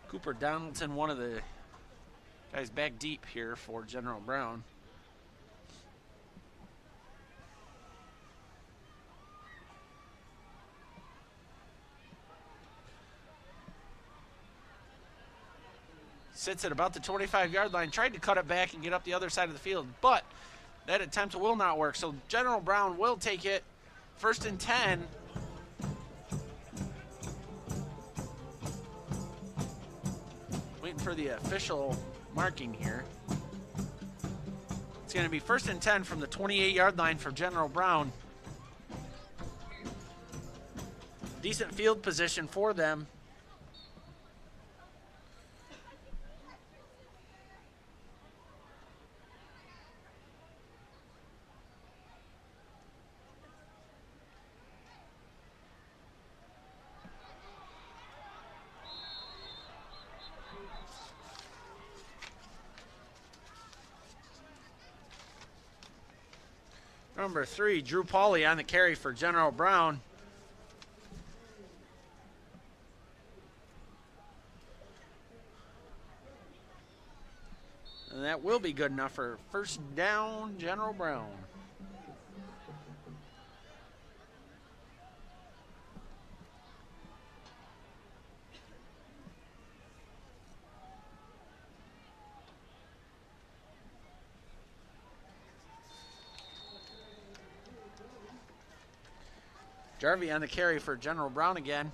Cooper Donaldson, one of the guys back deep here for General Brown. Sits at about the 25-yard line. Tried to cut it back and get up the other side of the field, but that attempt will not work. So General Brown will take it. 1st and 10. Waiting for the official marking here. It's going to be 1st and 10 from the 28-yard line for General Brown. Decent field position for them. Number 3, Drew Pauly on the carry for General Brown. And that will be good enough for 1st down, General Brown. Jarvie on the carry for General Brown again.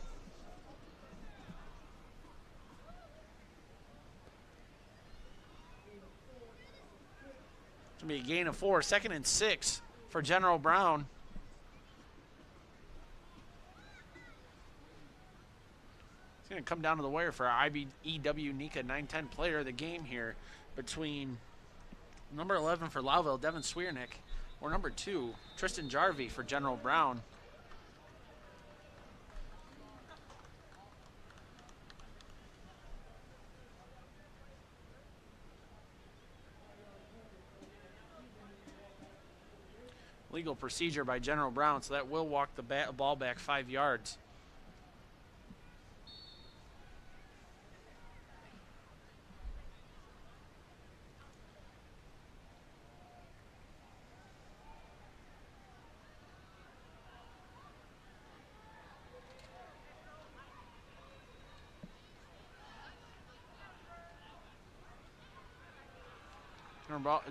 It's going to be a gain of 4. 2nd and 6 for General Brown. It's going to come down to the wire for our IBEW NECA 910 player of the game here between number 11 for Lowville, Devin Swiernick, or number 2, Tristan Jarvie for General Brown. Legal procedure by General Brown, so that will walk the ball back 5 yards.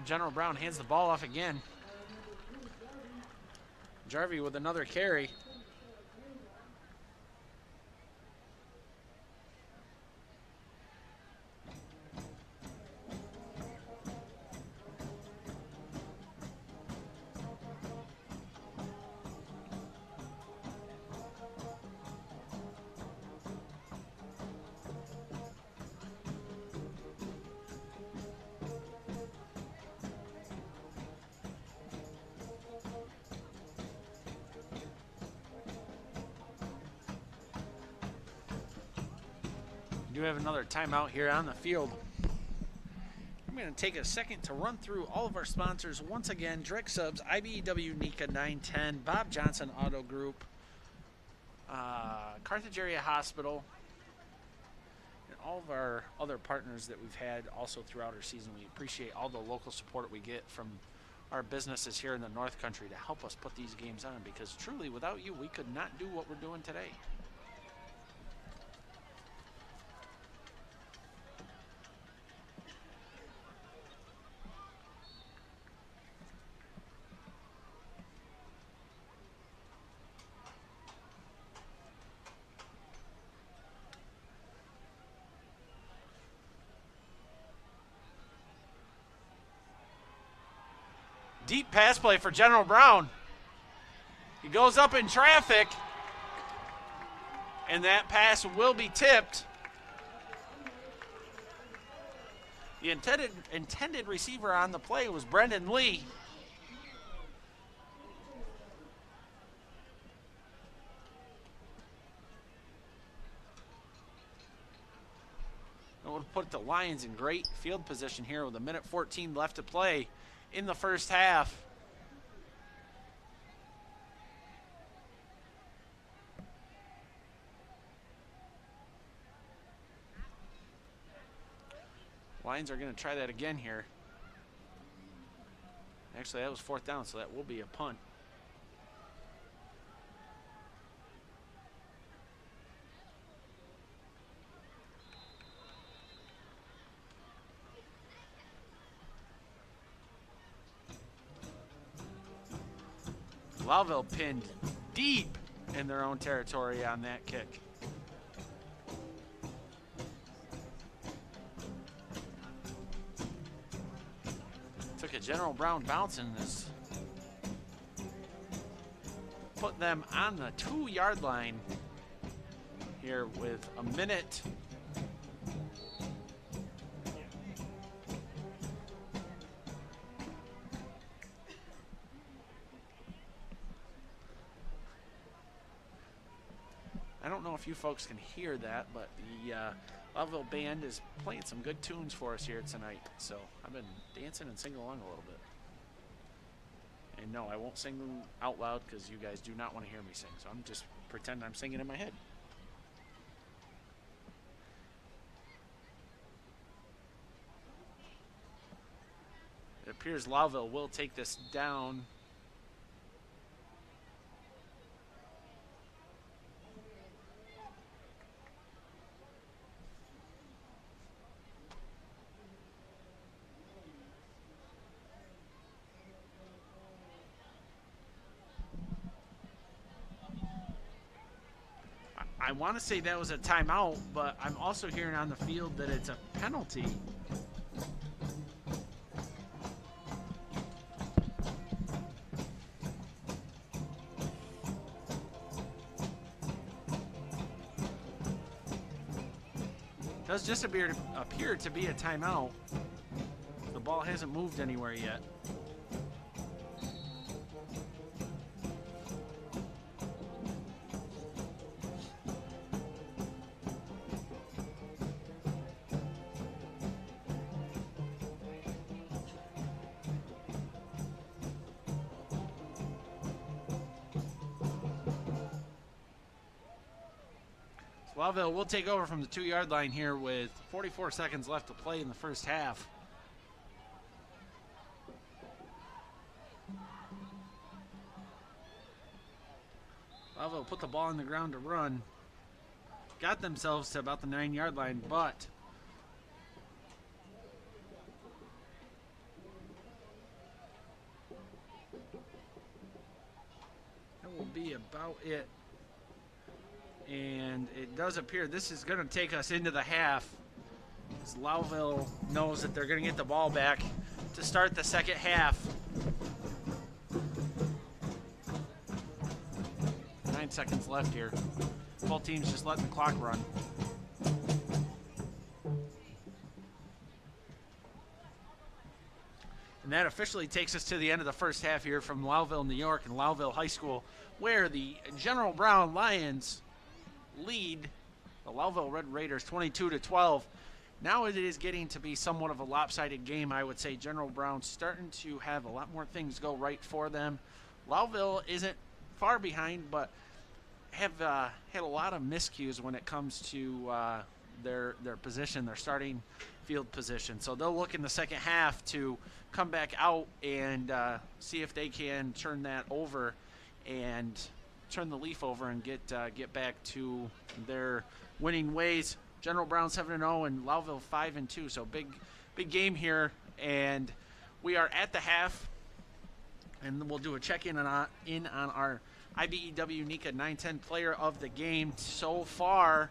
General Brown hands the ball off again. Jarvie with another carry. We do have another timeout here on the field. I'm going to take a second to run through all of our sponsors once again. Direct Subs, IBEW NECA 910, Bob Johnson Auto Group, Carthage Area Hospital, and all of our other partners that we've had also throughout our season. We appreciate all the local support we get from our businesses here in the North Country to help us put these games on, because truly without you we could not do what we're doing today. Deep pass play for General Brown. He goes up in traffic, and that pass will be tipped. The intended receiver on the play was Brendan Lee. That would put the Lions in great field position here with 1:14 left to play in the first half. Lions are going to try that again here. Actually, that was 4th down, so that will be a punt. Lowville pinned deep in their own territory on that kick. Took a General Brown bounce and has put them on the 2-yard line here with a minute. I don't know if you folks can hear that, but the Lowville band is playing some good tunes for us here tonight. So I've been dancing and singing along a little bit. And no, I won't sing them out loud because you guys do not want to hear me sing. So I'm just pretending I'm singing in my head. It appears Lowville will take this down. I want to say that was a timeout, but I'm also hearing on the field that it's a penalty. Does just appear to be a timeout. The ball hasn't moved anywhere yet. Lowville will take over from the 2-yard line here with 44 seconds left to play in the first half. Lowville put the ball on the ground to run. Got themselves to about the 9-yard line, but that will be about it. And it does appear this is going to take us into the half, as Lowville knows that they're going to get the ball back to start the second half. 9 seconds left here. Both teams just letting the clock run. And that officially takes us to the end of the first half here from Lowville, New York, and Lowville High School, where the General Brown Lions lead the Lowville Red Raiders 22-12. Now it is getting to be somewhat of a lopsided game, I would say. General Brown's starting to have a lot more things go right for them. Lowville isn't far behind, but have had a lot of miscues when it comes to their position, their starting field position. So they'll look in the second half to come back out and see if they can turn that over and turn the leaf over and get back to their winning ways. General Brown 7-0 and Lowville 5-2. So big game here, and we are at the half, and we'll do a check-in on our IBEW NECA 910 player of the game so far,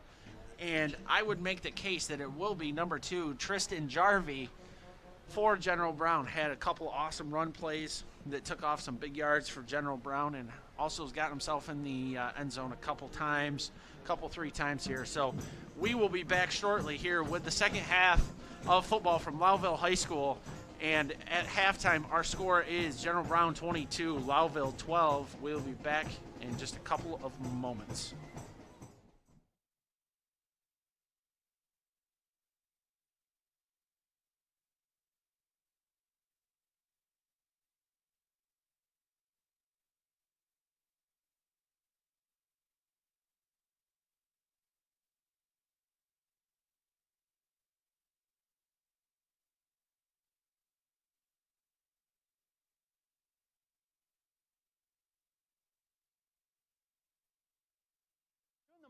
and I would make the case that it will be number 2, Tristan Jarvie for General Brown. Had a couple awesome run plays that took off some big yards for General Brown, and also has gotten himself in the end zone a couple 3 times here. So we will be back shortly here with the second half of football from Lowville High School. And at halftime, our score is General Brown 22, Lowville 12. We'll be back in just a couple of moments.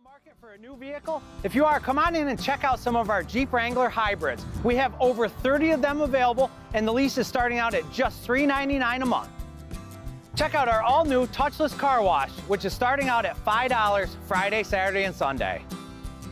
Market for a new vehicle? If you are, come on in and check out some of our Jeep Wrangler hybrids. We have over 30 of them available, and the lease is starting out at just $399 a month. Check out our all-new touchless car wash, which is starting out at $5 Friday, Saturday, and Sunday.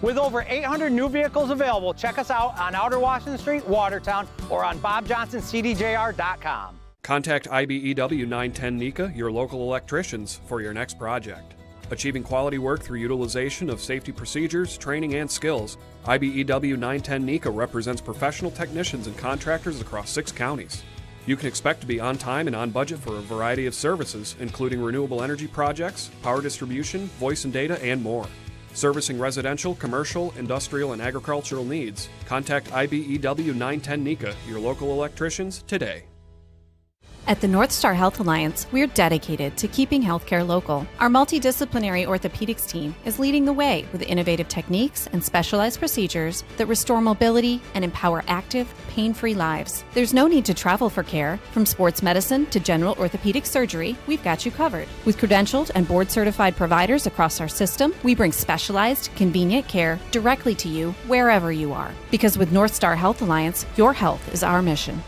With over 800 new vehicles available, check us out on Outer Washington Street, Watertown, or on BobJohnsonCDJR.com. Contact IBEW 910 NECA, your local electricians, for your next project. Achieving quality work through utilization of safety procedures, training, and skills, IBEW 910 NECA represents professional technicians and contractors across 6 counties. You can expect to be on time and on budget for a variety of services, including renewable energy projects, power distribution, voice and data, and more. Servicing residential, commercial, industrial, and agricultural needs, contact IBEW 910 NECA, your local electricians, today. At the North Star Health Alliance, we're dedicated to keeping healthcare local. Our multidisciplinary orthopedics team is leading the way with innovative techniques and specialized procedures that restore mobility and empower active, pain-free lives. There's no need to travel for care. From sports medicine to general orthopedic surgery, we've got you covered. With credentialed and board-certified providers across our system, we bring specialized, convenient care directly to you wherever you are. Because with North Star Health Alliance, your health is our mission.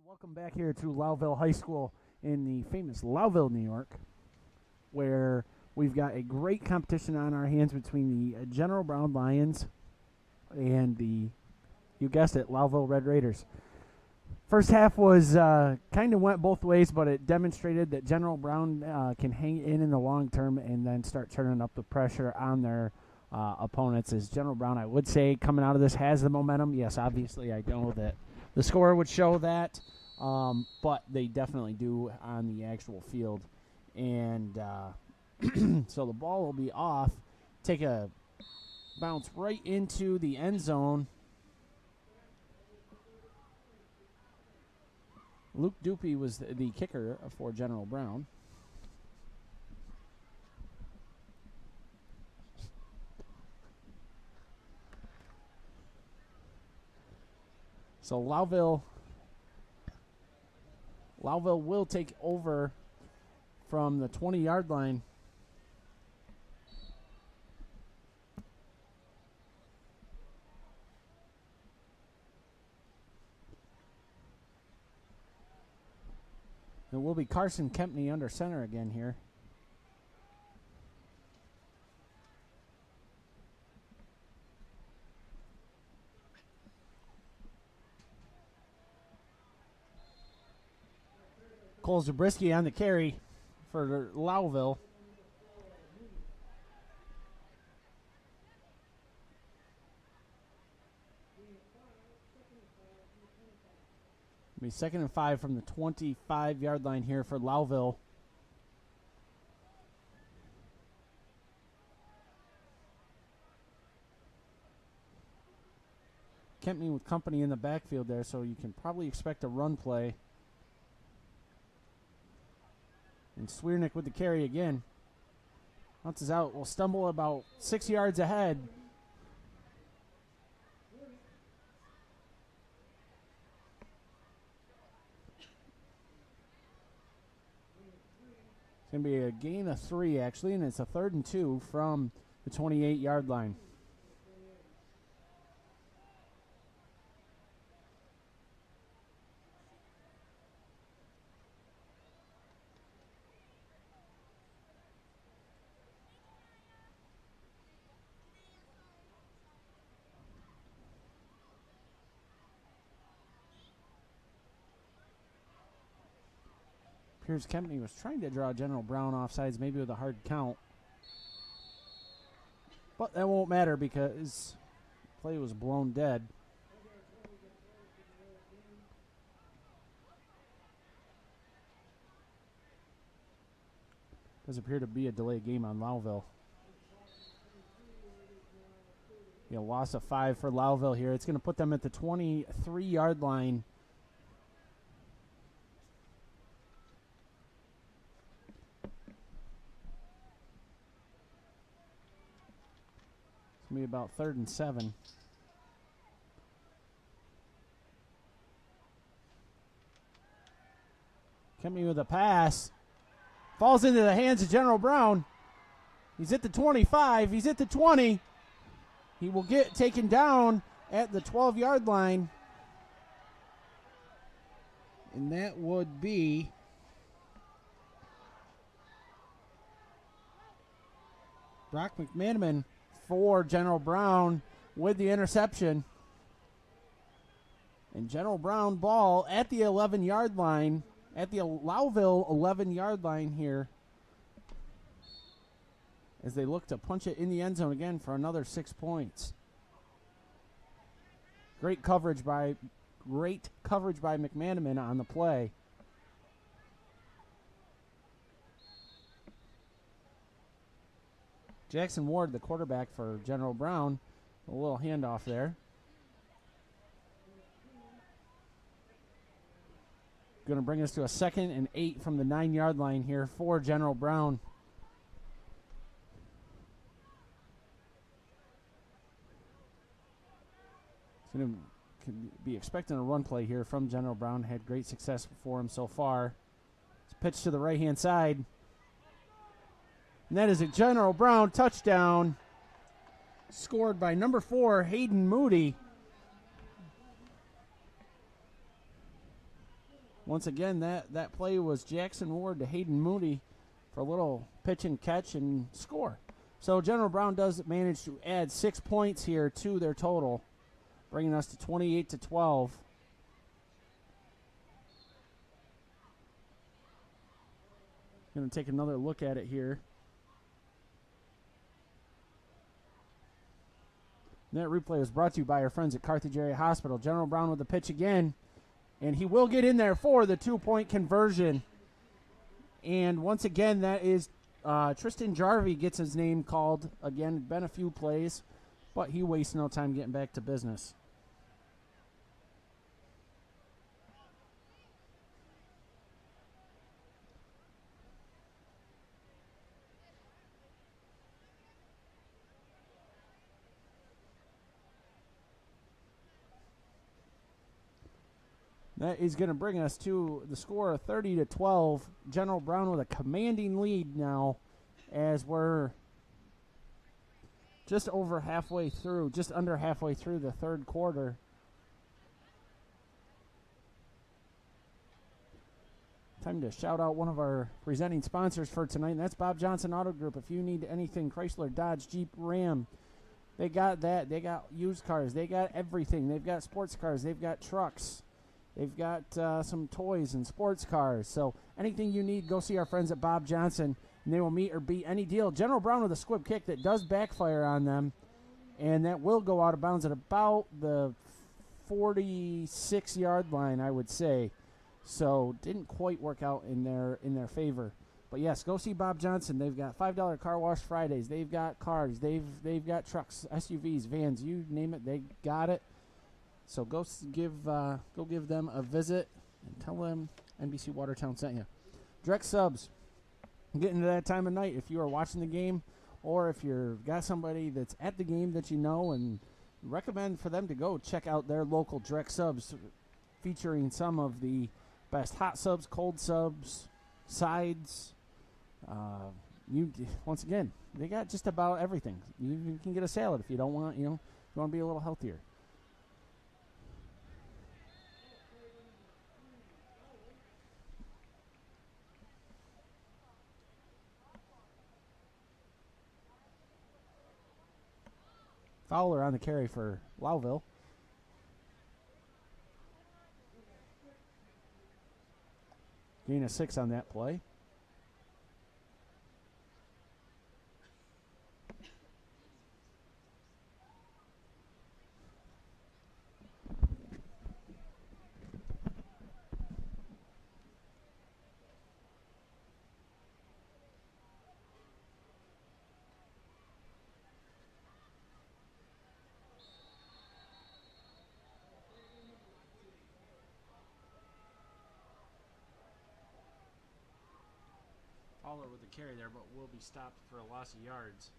Welcome back here to Lowville High School in the famous Lowville, New York, where we've got a great competition on our hands between the General Brown Lions and the, you guessed it, Lowville Red Raiders. First half was kind of went both ways, but it demonstrated that General Brown can hang in the long term and then start turning up the pressure on their opponents. As General Brown, I would say, coming out of this has the momentum. Yes, obviously I know that the score would show that, but they definitely do on the actual field. And so the ball will be off, take a bounce right into the end zone. Luke Dupe was the kicker for General Brown. So Lowville will take over from the 20-yard line. It will be Carson Kempney under center again here. Cole Zabriskie on the carry for Lowville. It'll be 2nd and 5 from the 25-yard line here for Lowville. Kempney with company in the backfield there, so you can probably expect a run play. And Swiernick with the carry again. Bounces out, will stumble about 6 yards ahead. It's going to be a gain of 3, actually, and it's a 3rd and 2 from the 28-yard line. Here's Kempney was trying to draw General Brown offsides, maybe with a hard count. But that won't matter because play was blown dead. Does appear to be a delayed game on Lowville. Yeah, loss of 5 for Lowville here. It's going to put them at the 23-yard line. Be about 3rd and 7. Kempney with a pass. Falls into the hands of General Brown. He's at the 25. He's at the 20. He will get taken down at the 12-yard line. And that would be Brock McManaman for General Brown with the interception. And General Brown ball at the 11-yard line, at the Lowville 11-yard line here, as they look to punch it in the end zone again for another 6 points. Great coverage by McManaman on the play. Jackson Ward, the quarterback for General Brown, a little handoff there. Going to bring us to a 2nd and 8 from the 9-yard line here for General Brown. He's going to be expecting a run play here from General Brown. Had great success for him so far. It's pitched to the right-hand side. And that is a General Brown touchdown scored by number 4, Hayden Moody. Once again, that play was Jackson Ward to Hayden Moody for a little pitch and catch and score. So General Brown does manage to add 6 points here to their total, bringing us to 28-12. Going to take another look at it here. That replay was brought to you by our friends at Carthage Area Hospital. General Brown with the pitch again, and he will get in there for the 2-point conversion. And once again, that is Tristan Jarvie gets his name called. Again, been a few plays, but he wastes no time getting back to business. That is going to bring us to the score of 30-12. General Brown with a commanding lead now, as we're just under halfway through the third quarter. Time to shout out one of our presenting sponsors for tonight, and that's Bob Johnson Auto Group. If you need anything Chrysler, Dodge, Jeep, Ram, they got that. They got used cars. They got everything. They've got sports cars. They've got trucks. They've got some toys and sports cars. So anything you need, go see our friends at Bob Johnson, and they will meet or beat any deal. General Brown with a squib kick that does backfire on them, and that will go out of bounds at about the 46-yard line, I would say. So didn't quite work out in their favor. But yes, go see Bob Johnson. They've got $5 car wash Fridays. They've got cars. They've got trucks, SUVs, vans, you name it. They got it. So go give them a visit and tell them NBC Watertown sent you. Direct subs. Getting to that time of night. If you are watching the game, or if you've got somebody that's at the game that you know, and recommend for them to go check out their local direct subs, featuring some of the best hot subs, cold subs, sides. Once again, they got just about everything. You can get a salad if you don't want, if you want to be a little healthier. Fowler on the carry for Lowville. Gain of 6 on that play. Fowler with the carry there, but will be stopped for a loss of yards.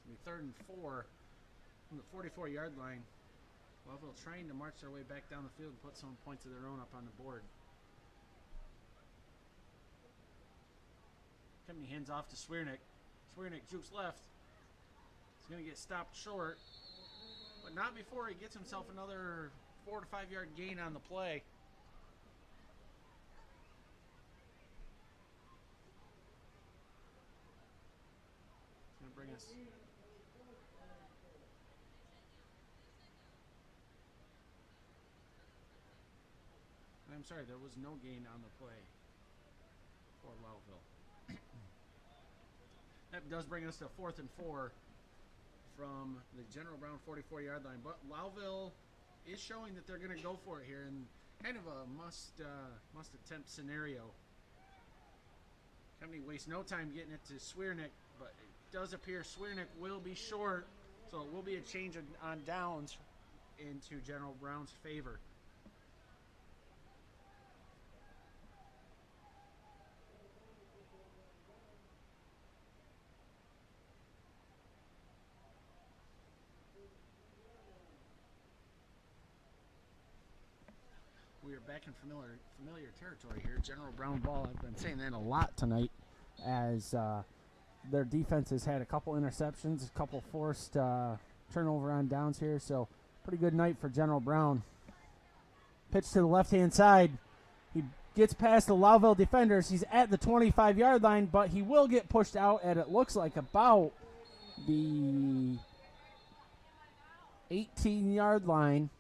It's going to be 3rd and 4 from the 44-yard line. Lowville trying to march their way back down the field and put some points of their own up on the board. Kemney hands off to Swiernick. Swiernick jukes left. He's going to get stopped short, but not before he gets himself another 4 to 5 yard gain on the play. It's going to bring us. I'm sorry, there was no gain on the play for Lowville. That does bring us to 4th and 4 from the General Brown 44-yard line. But Lowville is showing that they're going to go for it here in kind of a must-attempt scenario. Kemney wastes no time getting it to Swiernick, but it does appear Swiernick will be short, so it will be a change on downs into General Brown's favor. We are back in familiar territory here. General Brown ball. I've been saying that a lot tonight as their defense has had a couple interceptions, a couple forced turnover on downs here. So pretty good night for General Brown. Pitch to the left-hand side. He gets past the Lowville defenders. He's at the 25-yard line, but he will get pushed out at, it looks like, about the 18-yard line.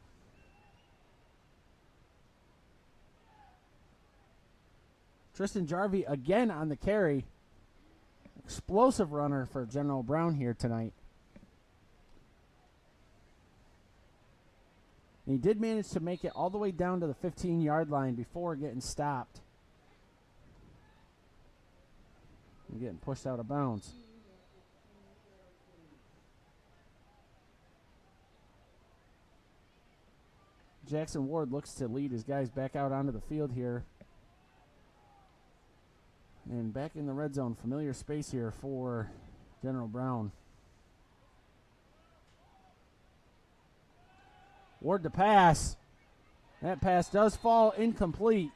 Tristan Jarvie again on the carry. Explosive runner for General Brown here tonight. And he did manage to make it all the way down to the 15-yard line before getting stopped and getting pushed out of bounds. Jackson Ward looks to lead his guys back out onto the field here. And back in the red zone, familiar space here for General Brown. Ward to pass. That pass does fall incomplete.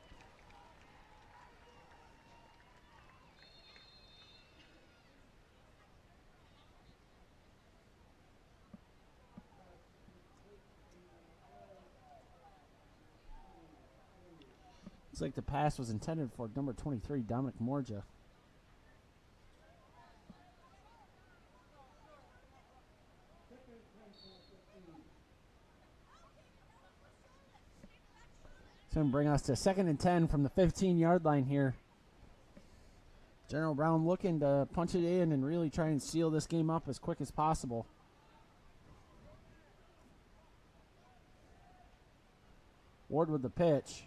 Looks like the pass was intended for number 23, Dominic Morja. It's going to bring us to 2nd and 10 from the 15-yard line here. General Brown looking to punch it in and really try and seal this game up as quick as possible. Ward with the pitch.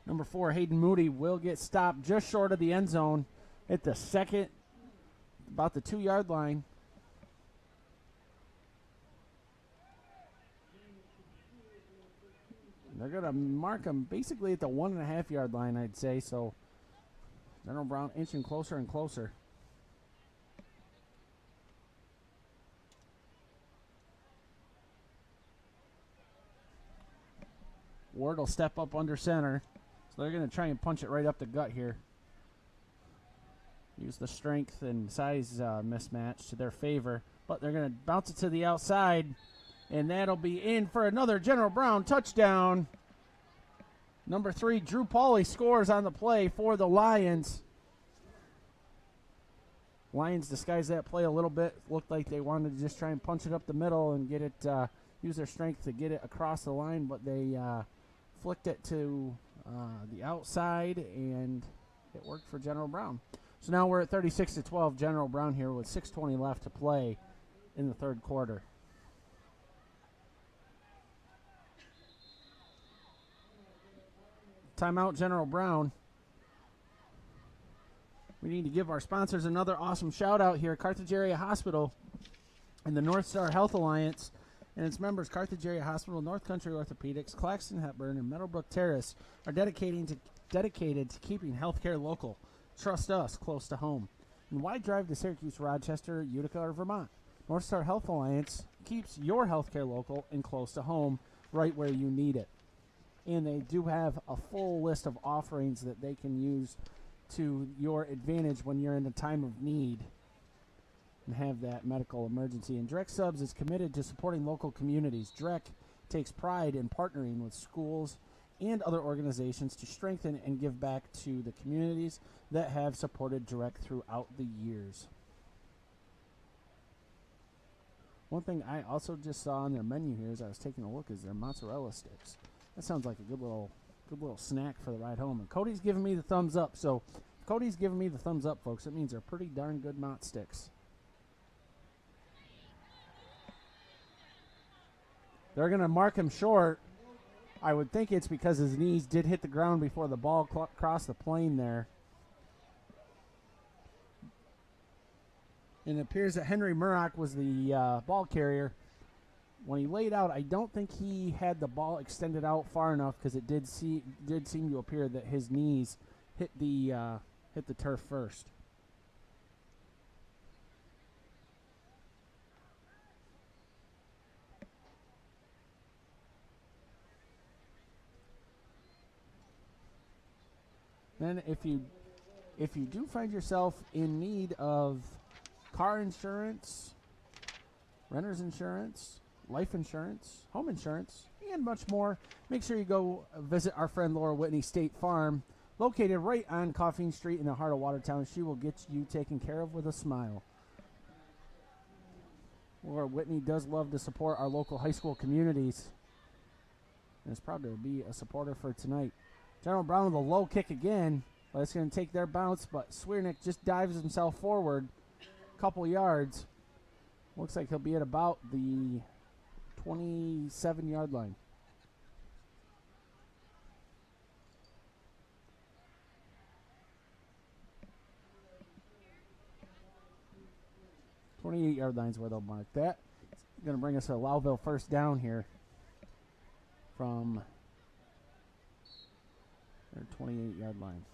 Number 4, Hayden Moody, will get stopped just short of the end zone at the second, about the 2-yard line. They're going to mark him basically at the 1.5-yard line, I'd say. So General Brown inching closer and closer. Ward will step up under center. So they're going to try and punch it right up the gut here. Use the strength and size mismatch to their favor. But they're going to bounce it to the outside. And that'll be in for another General Brown touchdown. Number 3, Drew Pauly scores on the play for the Lions. Lions disguised that play a little bit. Looked like they wanted to just try and punch it up the middle and get it, use their strength to get it across the line. But they flicked it to the outside, and it worked for General Brown. So now we're at 36-12. General Brown here with 6:20 left to play in the third quarter. Timeout, General Brown. We need to give our sponsors another awesome shout out here. Carthage Area Hospital and the North Star Health Alliance and its members, Carthage Area Hospital, North Country Orthopedics, Claxton Hepburn, and Meadowbrook Terrace, are dedicated to keeping healthcare local. Trust us, close to home. And why drive to Syracuse, Rochester, Utica, or Vermont? North Star Health Alliance keeps your healthcare local and close to home, right where you need it. And they do have a full list of offerings that they can use to your advantage when you're in a time of need and have that medical emergency. And Direct Subs is committed to supporting local communities. Direct takes pride in partnering with schools and other organizations to strengthen and give back to the communities that have supported Direct throughout the years. One thing I also just saw on their menu here as I was taking a look is their mozzarella sticks. That sounds like a good little snack for the ride home. And Cody's giving me the thumbs up. So if Cody's giving me the thumbs up, folks, it means they're pretty darn good mozz sticks. They're going to mark him short. I would think it's because his knees did hit the ground before the ball crossed the plane there. And it appears that Henry Murrock was the ball carrier. When he laid out, I don't think he had the ball extended out far enough because it did seem to appear that his knees hit the turf first. Then if you do find yourself in need of car insurance, renter's insurance, life insurance, home insurance, and much more, make sure you go visit our friend Laura Whitney State Farm, located right on Coffeen Street in the heart of Watertown. She will get you taken care of with a smile. Laura Whitney does love to support our local high school communities and is proud to be a supporter for tonight. General Brown with a low kick again, but it's going to take their bounce, but Swiernick just dives himself forward a couple yards. Looks like he'll be at about the 27-yard line. .28-yard line's where they'll mark that. It's going to bring us a Lowville first down here from their 28-yard line.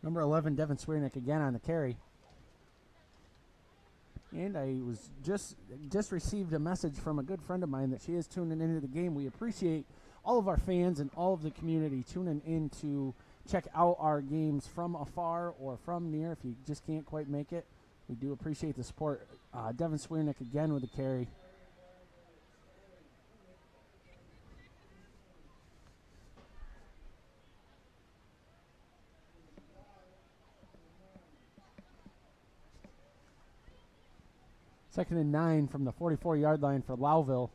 Number 11, Devin Swiernick again on the carry. And I was just received a message from a good friend of mine that she is tuning into the game. We appreciate all of our fans and all of the community tuning in to check out our games from afar or from near. If you just can't quite make it, we do appreciate the support. Devin Swiernick again with the carry. Second and 9 from the 44-yard line for Lowville.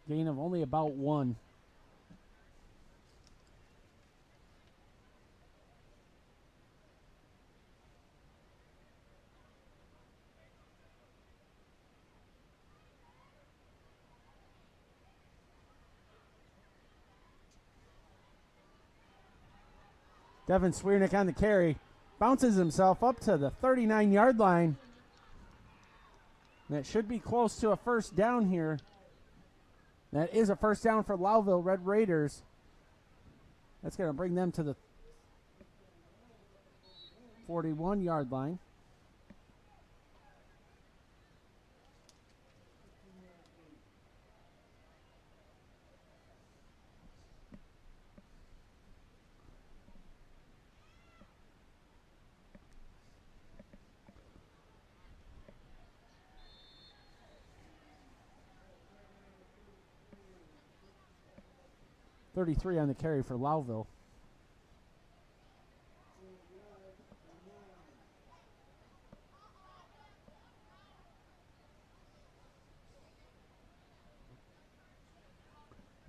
Gain of only about 1. Devin Swiernick on the carry. Bounces himself up to the 39-yard line. That should be close to a first down here. That is a first down for Lowville Red Raiders. That's going to bring them to the 41-yard line. .33 on the carry for Lowville.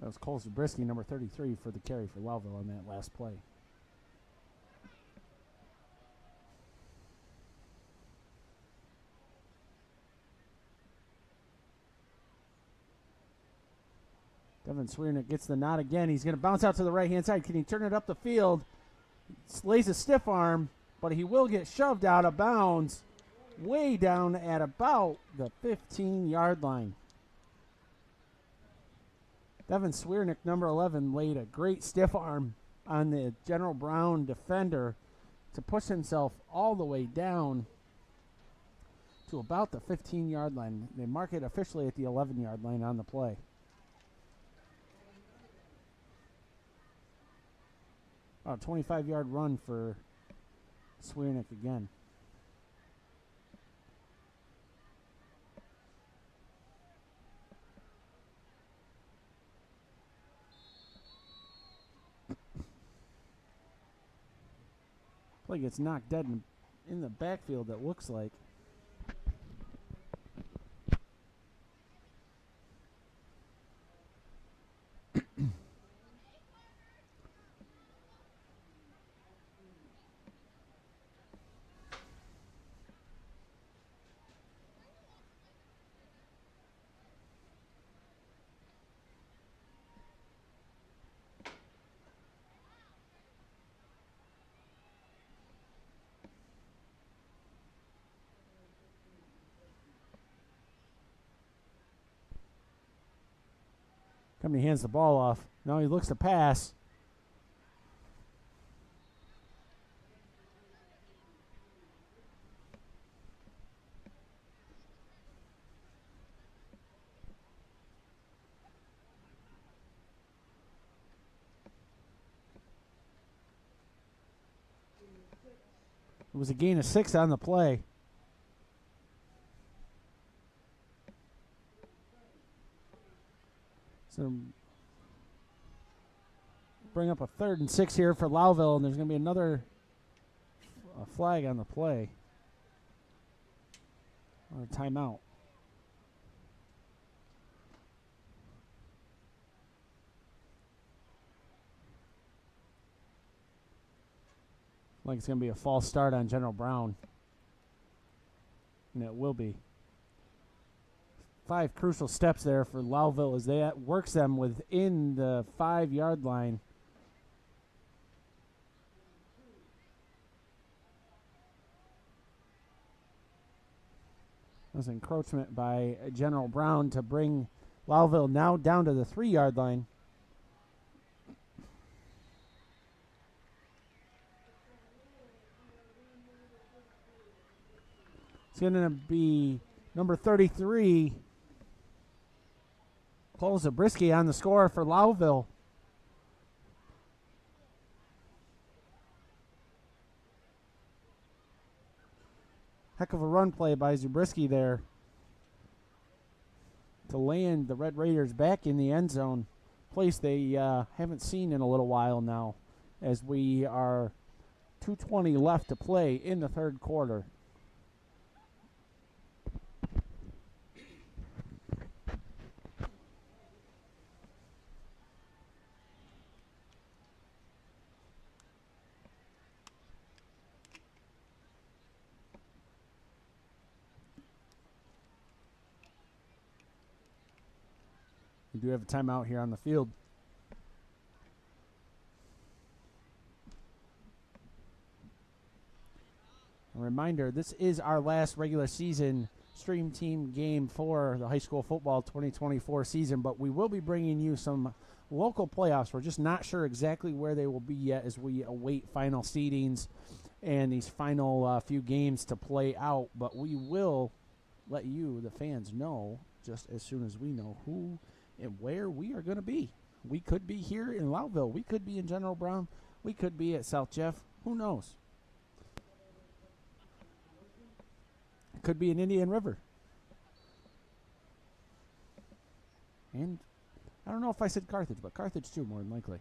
That was Cole Zabriskie, number 33, for the carry for Lowville on that last play. Devin Swiernick gets the nod again. He's going to bounce out to the right-hand side. Can he turn it up the field? Lays a stiff arm, but he will get shoved out of bounds way down at about the 15-yard line. Devin Swiernick, number 11, laid a great stiff arm on the General Brown defender to push himself all the way down to about the 15-yard line. They mark it officially at the 11-yard line on the play. A 25-yard run for Swiernick again. Play gets knocked dead in the backfield, it looks like. Company hands the ball off. Now he looks to pass. It was a gain of 6 on the play. So bring up a 3rd and 6 here for Lowville, and there's going to be another flag on the play. Or a timeout. Like it's going to be a false start on General Brown. And it will be. 5 crucial steps there for Lowville as they works them within the 5-yard line. That's encroachment by General Brown to bring Lowville now down to the 3-yard line. It's going to be number 33, Cole Zabriskie, on the score for Lowville. Heck of a run play by Zabriskie there to land the Red Raiders back in the end zone, place they haven't seen in a little while now, as we are 2:20 left to play in the 3rd quarter. We do have a timeout here on the field. A reminder, this is our last regular season stream team game for the high school football 2024 season, but we will be bringing you some local playoffs. We're just not sure exactly where they will be yet as we await final seedings and these final few games to play out, but we will let you, the fans, know just as soon as we know who and where we are going to be. We could be here in Lowville. We could be in General Brown. We could be at South Jeff. Who knows? It could be in Indian River. And I don't know if I said Carthage, but Carthage too, more than likely.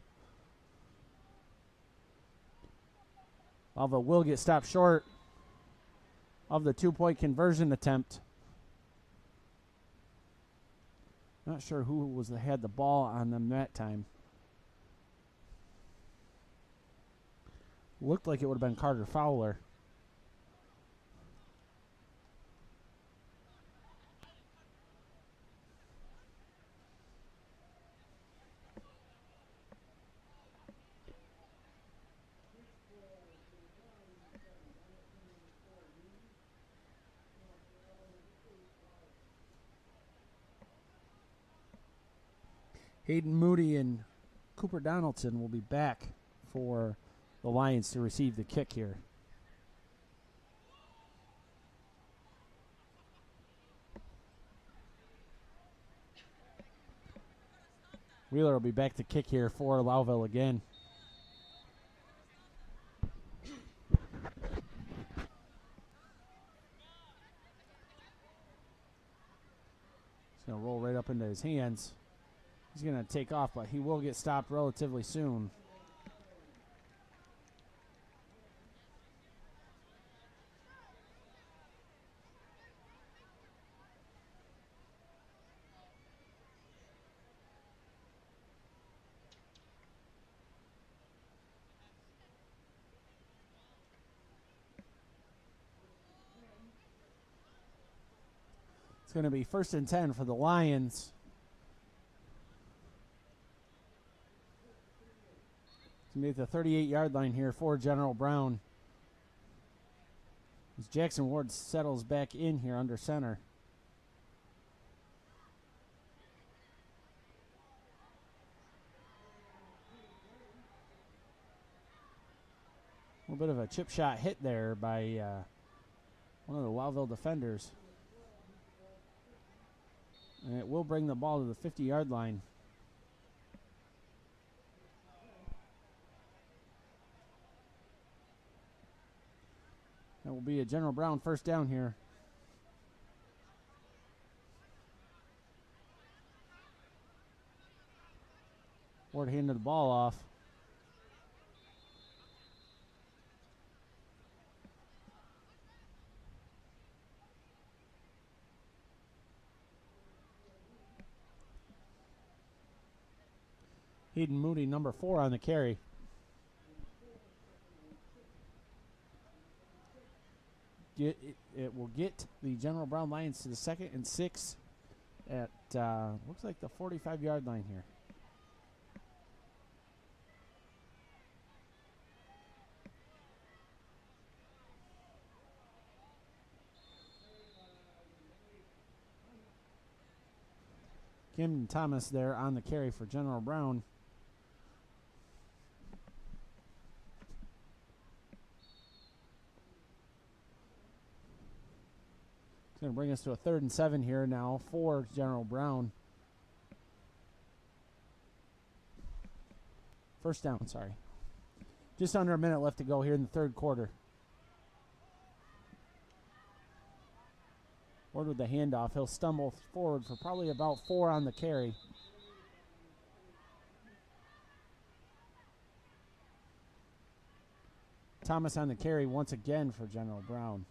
Lowville will get stopped short of the 2-point conversion attempt. Not sure who had the ball on them that time. Looked like it would have been Carter Fowler. Hayden Moody and Cooper Donaldson will be back for the Lions to receive the kick here. Wheeler will be back to kick here for Lowville again. He's going to roll right up into his hands. He's going to take off, but he will get stopped relatively soon. It's going to be 1st and 10 for the Lions. At the 38-yard line here for General Brown. As Jackson Ward settles back in here under center. little bit of a chip shot hit there by one of the Lowville defenders. And it will bring the ball to the 50-yard line. That will be a General Brown first down here. Ward handed the ball off. Hayden Moody, number 4 on the carry. It will get the General Brown Lions to the 2nd and 6 at, looks like the 45-yard line here. Camden Thomas there on the carry for General Brown. It's going to bring us to a 3rd and 7 here now for General Brown. First down, sorry. Just under a minute left to go here in the 3rd quarter. Ward with the handoff. He'll stumble forward for probably about 4 on the carry. Thomas on the carry once again for General Brown.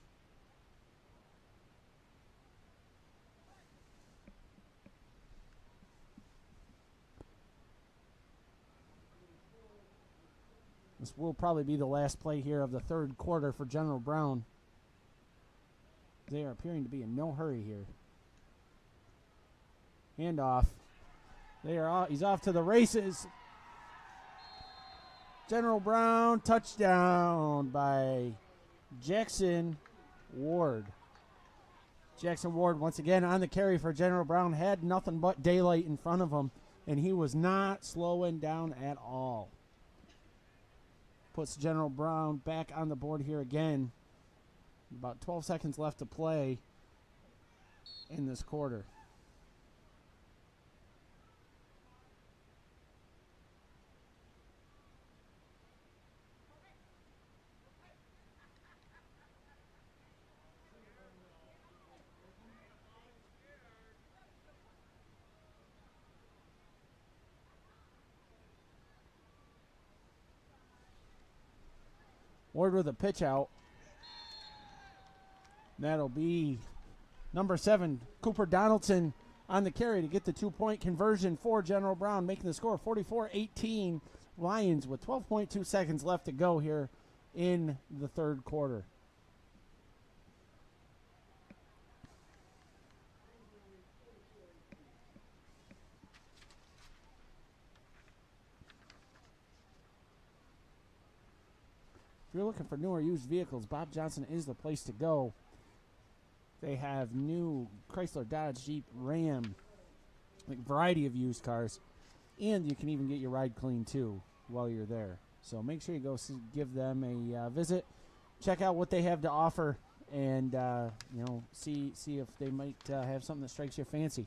This will probably be the last play here of the 3rd quarter for General Brown. They are appearing to be in no hurry here. Handoff. He's off to the races. General Brown, touchdown by Jackson Ward. Jackson Ward once again on the carry for General Brown. Had nothing but daylight in front of him, and he was not slowing down at all. Puts General Brown back on the board here again. About 12 seconds left to play in this quarter. Ward with a pitch out. That'll be number 7, Cooper Donaldson on the carry to get the 2-point conversion for General Brown, making the score 44-18 Lions with 12.2 seconds left to go here in the 3rd quarter. If you're looking for new or used vehicles, Bob Johnson is the place to go. They have new Chrysler, Dodge, Jeep, Ram, like variety of used cars. And you can even get your ride clean, too, while you're there. So make sure you go give them a visit. Check out what they have to offer and, see if they might have something that strikes your fancy.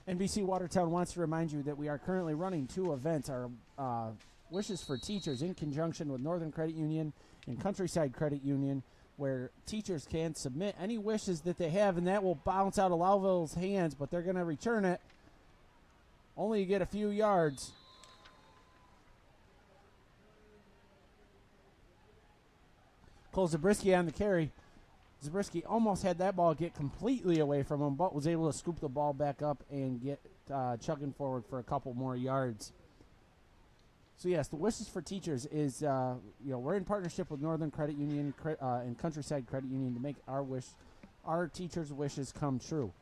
NBC Watertown wants to remind you that we are currently running 2 events. Our Wishes for Teachers in conjunction with Northern Credit Union and Countryside Credit Union, where teachers can submit any wishes that they have, and that will bounce out of Lowville's hands, but they're going to return it. Only you get a few yards. Cole Zabriskie on the carry. Zabriskie almost had that ball get completely away from him, but was able to scoop the ball back up and get chugging forward for a couple more yards. So, yes, the Wishes for Teachers is, we're in partnership with Northern Credit Union and Countryside Credit Union to make our teachers' wishes come true.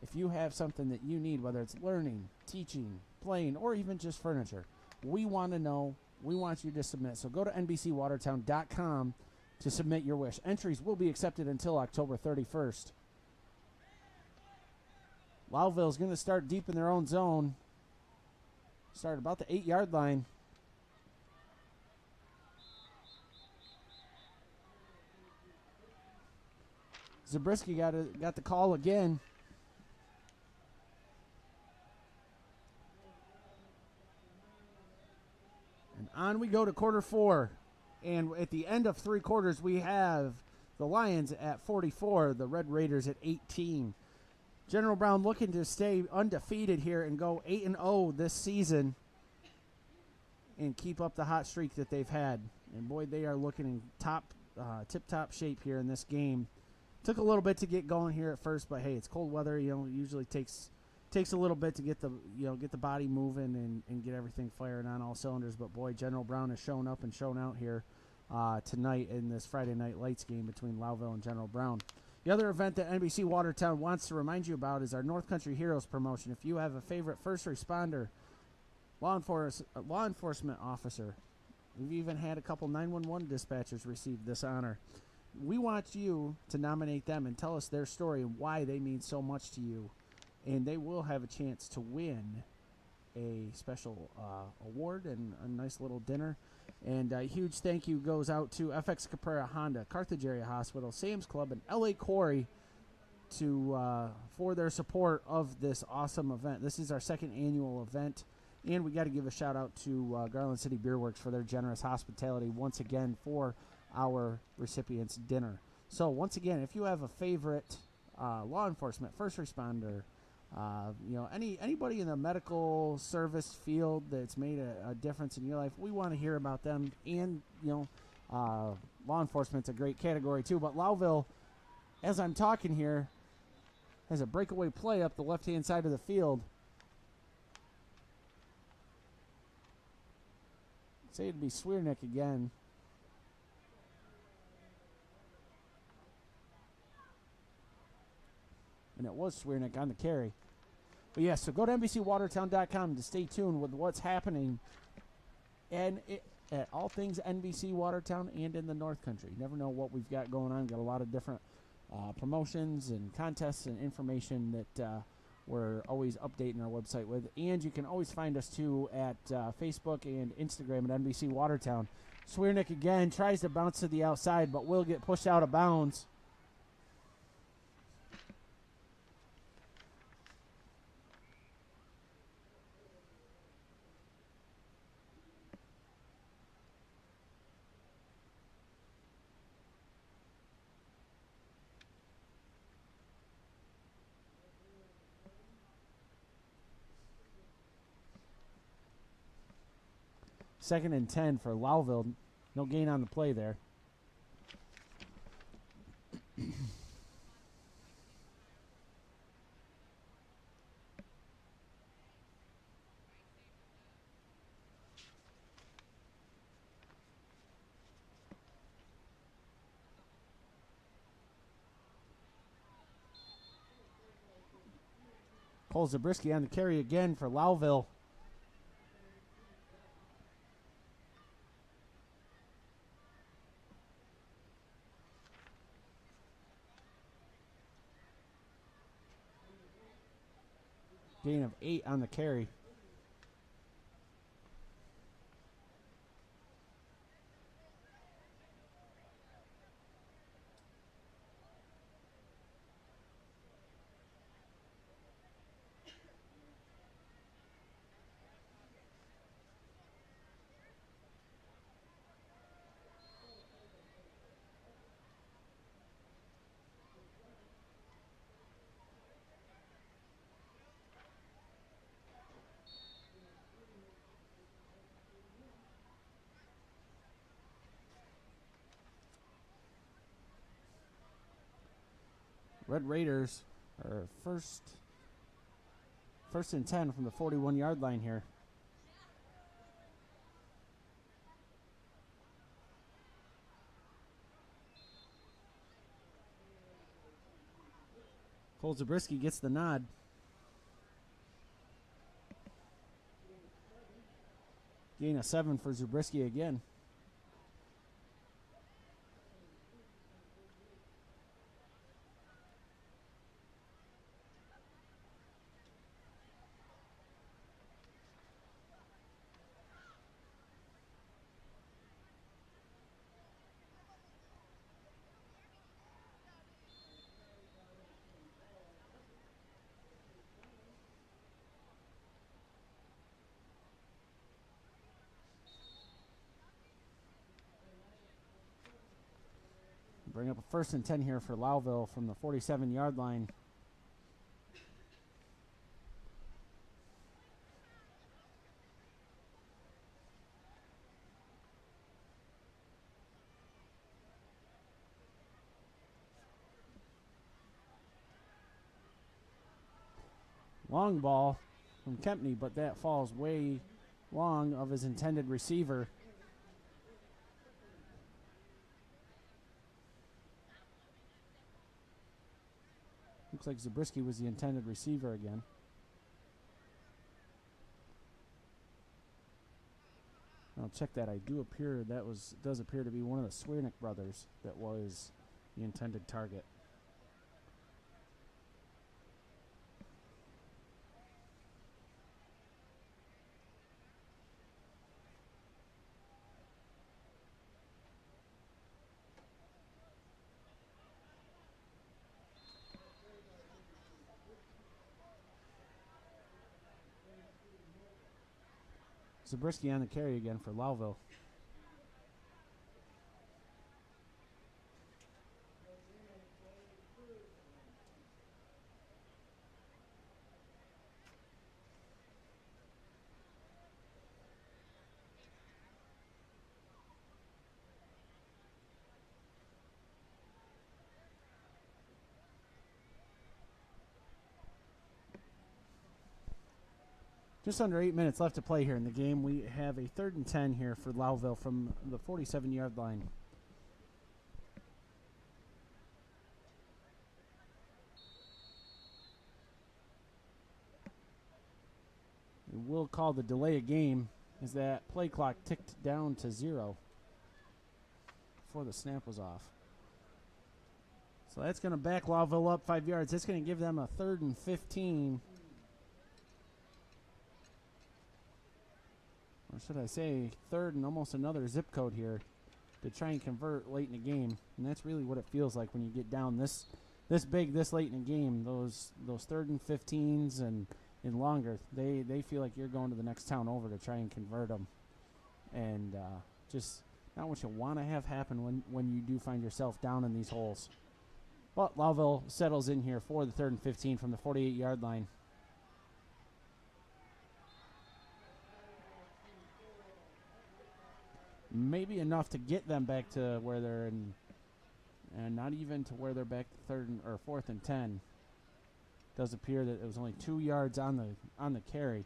If you have something that you need, whether it's learning, teaching, playing, or even just furniture, we want to know. We want you to submit. So go to NBCWatertown.com to submit your wish. Entries will be accepted until October 31st. Lowville is going to start deep in their own zone. Start about the 8-yard line. Zabriskie got the call again. And on we go to quarter 4. And at the end of 3 quarters, we have the Lions at 44, the Red Raiders at 18. General Brown looking to stay undefeated here and go 8-0 this season and keep up the hot streak that they've had. And boy, they are looking in tip-top shape here in this game. Took a little bit to get going here at first, but hey, it's cold weather. You know, it usually takes a little bit to get the body moving and get everything firing on all cylinders. But boy, General Brown has shown up and shown out here tonight in this Friday Night Lights game between Lowville and General Brown. The other event that NBC Watertown wants to remind you about is our North Country Heroes promotion. If you have a favorite first responder, law enforcement officer, we've even had a couple 911 dispatchers receive this honor. We want you to nominate them and tell us their story and why they mean so much to you. And they will have a chance to win a special award and a nice little dinner. And a huge thank you goes out to FX Caprera Honda, Carthage Area Hospital, Sam's Club, and LA Quarry for their support of this awesome event. This is our 2nd annual event. And we got to give a shout out to Garland City Beer Works for their generous hospitality once again for our recipients' dinner. So once again, if you have a favorite law enforcement, first responder, anybody in the medical service field that's made a difference in your life, we want to hear about them. And law enforcement's a great category too. But Lowville, as I'm talking here, has a breakaway play up the left-hand side of the field. Say it'd be Swiernick again. And it was Swiernick on the carry. But yeah, so go to NBCWatertown.com to stay tuned with what's happening and at all things NBC Watertown and in the North Country. You never know what we've got going on. Got a lot of different promotions and contests and information that we're always updating our website with. And you can always find us, too, at Facebook and Instagram at NBC Watertown. Swiernick again tries to bounce to the outside, but will get pushed out of bounds. Second and 10 for Lowville. No gain on the play there. Cole Zabriskie on the carry again for Lowville. Gain of 8 on the carry. Red Raiders are first and 10 from the 41-yard line here. Cole Zabriskie gets the nod. Gain of 7 for Zabriskie again. Bring up a 1st and 10 here for Lowville from the 47-yard line. Long ball from Kempney, but that falls way long of his intended receiver. Looks like Zabriskie was the intended receiver again. I'll check that. Does appear to be one of the Swiernick brothers that was the intended target. Zabriskie on the carry again for Lowville. Just under 8 minutes left to play here in the game. We have a 3rd and 10 here for Lowville from the 47-yard line. We will call the delay a game as that play clock ticked down to 0 before the snap was off. So that's going to back Lowville up 5 yards. That's going to give them a 3rd and 15. Or should I say 3rd and almost another zip code here to try and convert late in the game. And that's really what it feels like when you get down this big, this late in the game. Those 3rd and 15s and longer, they feel like you're going to the next town over to try and convert them. And just not what you want to have happen when you do find yourself down in these holes. But Lowville settles in here for the 3rd and 15 from the 48-yard line. Maybe enough to get them back to where they're in, and not even to where they're back to 4th and 10. Does appear that it was only 2 yards on the carry.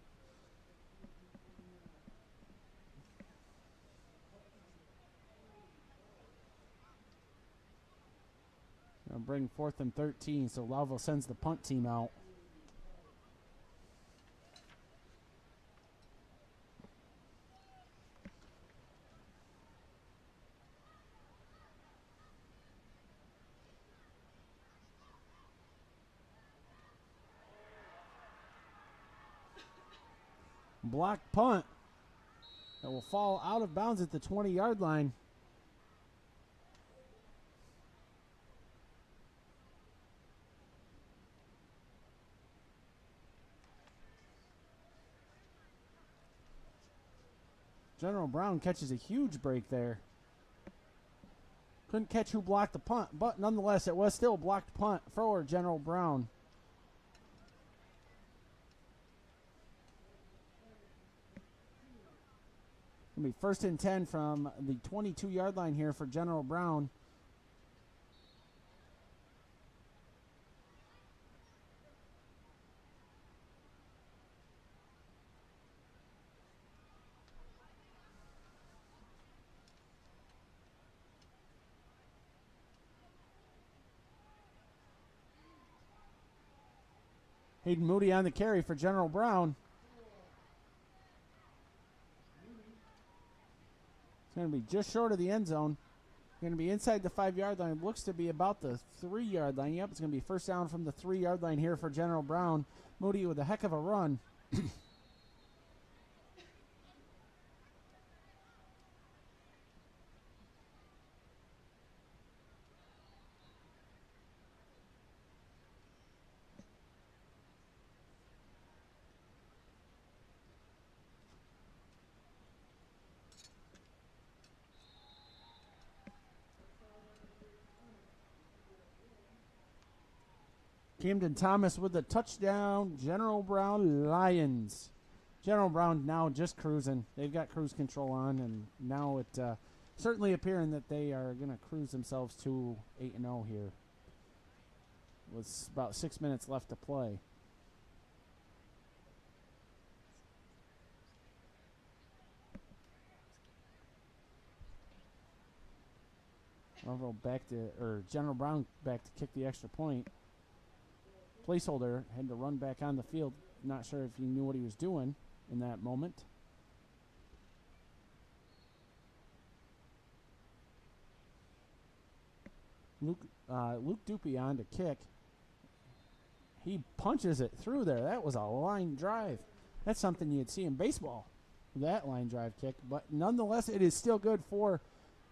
Gonna bring 4th and 13, so Lowville sends the punt team out. Blocked punt that will fall out of bounds at the 20-yard line. General Brown catches a huge break there. Couldn't catch who blocked the punt, but nonetheless, it was still a blocked punt for General Brown. It'll be 1st and 10 from the 22-yard line here for General Brown. Hayden Moody on the carry for General Brown. It's going to be just short of the end zone. Going to be inside the 5-yard line. Looks to be about the 3-yard line. Yep, it's going to be 1st down from the 3-yard line here for General Brown. Moody with a heck of a run. Camden Thomas with the touchdown. General Brown Lions. General Brown now just cruising. They've got cruise control on, and now it certainly appearing that they are going to cruise themselves to 8-0 here. With about 6 minutes left to play. General Brown back to kick the extra point. Placeholder had to run back on the field. Not sure if he knew what he was doing in that moment. Luke Dupe on to kick. He punches it through there. That was a line drive. That's something you'd see in baseball, that line drive kick. But nonetheless, it is still good for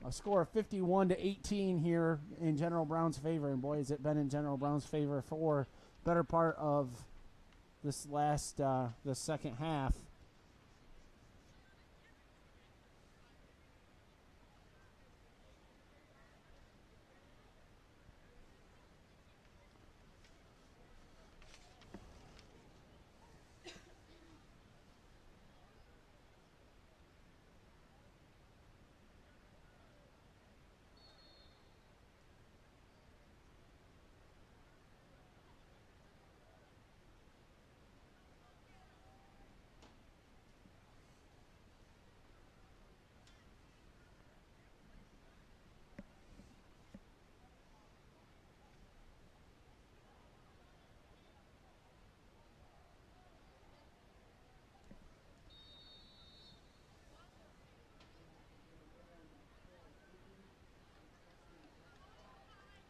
a score of 51-18 here in General Brown's favor. And boy, has it been in General Brown's favor for better part of this the second half.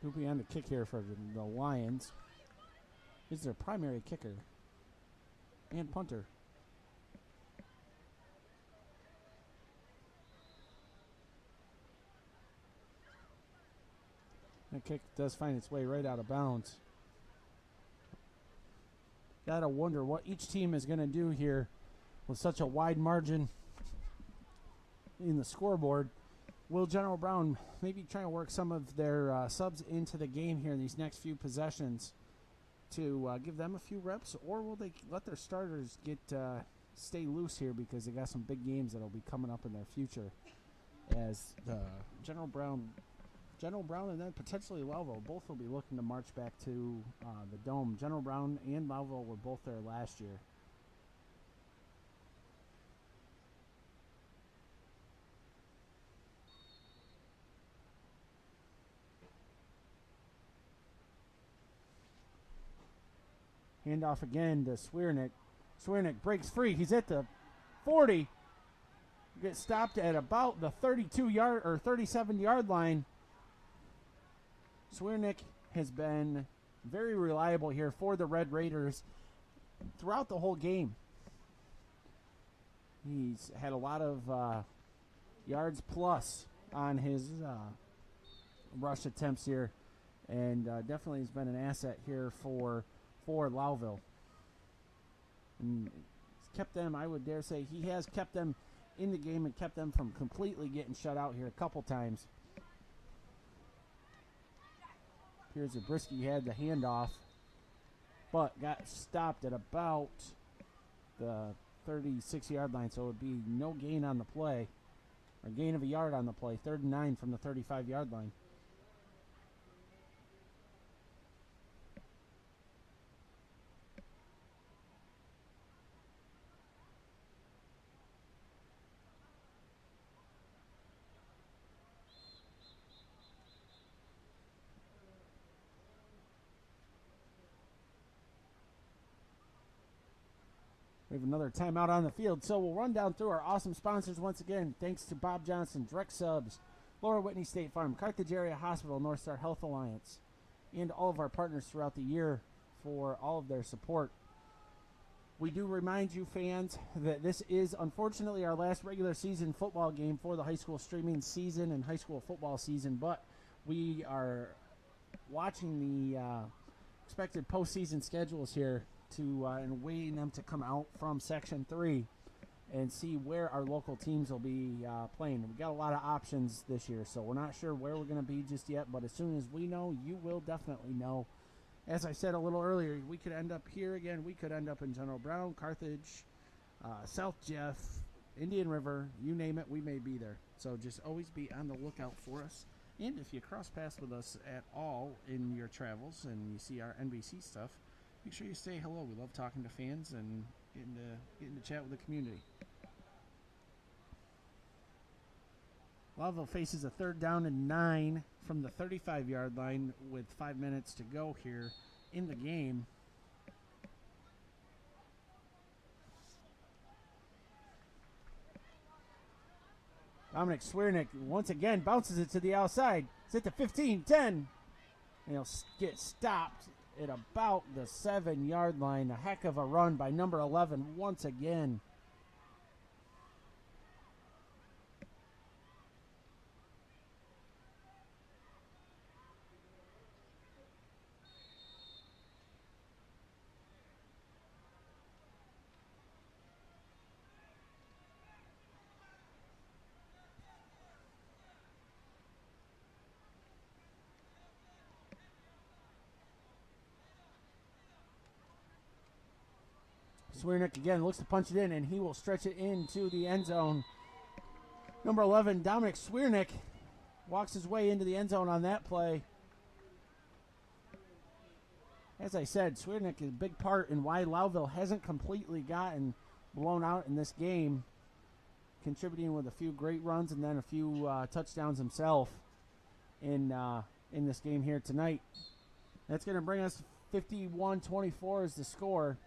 Dupe on the kick here for the Lions. He's their primary kicker and punter. That kick does find its way right out of bounds. Gotta wonder what each team is going to do here with such a wide margin in the scoreboard. Will General Brown maybe try to work some of their subs into the game here in these next few possessions to give them a few reps, or will they let their starters stay loose here because they got some big games that'll be coming up in their future? As General Brown and then potentially Lowville both will be looking to march back to the Dome. General Brown and Lowville were both there last year. Handoff again to Swiernick. Swiernick breaks free. He's at the 40. Gets stopped at about the 32-yard or 37-yard line. Swiernick has been very reliable here for the Red Raiders throughout the whole game. He's had a lot of yards plus on his rush attempts here, and definitely has been an asset here for Lowville. And he's kept them, I would dare say, he has kept them in the game and kept them from completely getting shut out here a couple times. Here's Zabriskie had the handoff, but got stopped at about the 36-yard line, so it would be no gain on the play, or gain of a yard on the play. 3rd and 9 from the 35-yard line. We have another timeout on the field, so we'll run down through our awesome sponsors once again. Thanks to Bob Johnson, Direct Subs, Laura Whitney State Farm, Carthage Area Hospital, North Star Health Alliance, and all of our partners throughout the year for all of their support. We do remind you, fans, that this is unfortunately our last regular season football game for the high school streaming season and high school football season, but we are watching the expected postseason schedules here and waiting them to come out from Section 3 and see where our local teams will be playing. We've got a lot of options this year, so we're not sure where we're going to be just yet, but as soon as we know, you will definitely know. As I said a little earlier, we could end up here again. We could end up in General Brown, Carthage, South Jeff, Indian River, you name it, we may be there. So just always be on the lookout for us. And if you cross paths with us at all in your travels and you see our NBC stuff, make sure you say hello. We love talking to fans and getting to chat with the community. Lowville faces a 3rd down and 9 from the 35-yard line with 5 minutes to go here in the game. Dominic Swiernick once again bounces it to the outside. It's at the 15, 10. And he'll get stopped at about the 7-yard line. A heck of a run by number 11 once again. Swiernick again looks to punch it in, and he will stretch it into the end zone. Number 11, Dominic Swiernick, walks his way into the end zone on that play. As I said, Swiernick is a big part in why Lowville hasn't completely gotten blown out in this game, contributing with a few great runs and then a few touchdowns himself in this game here tonight. That's going to bring us 51-24 is the score,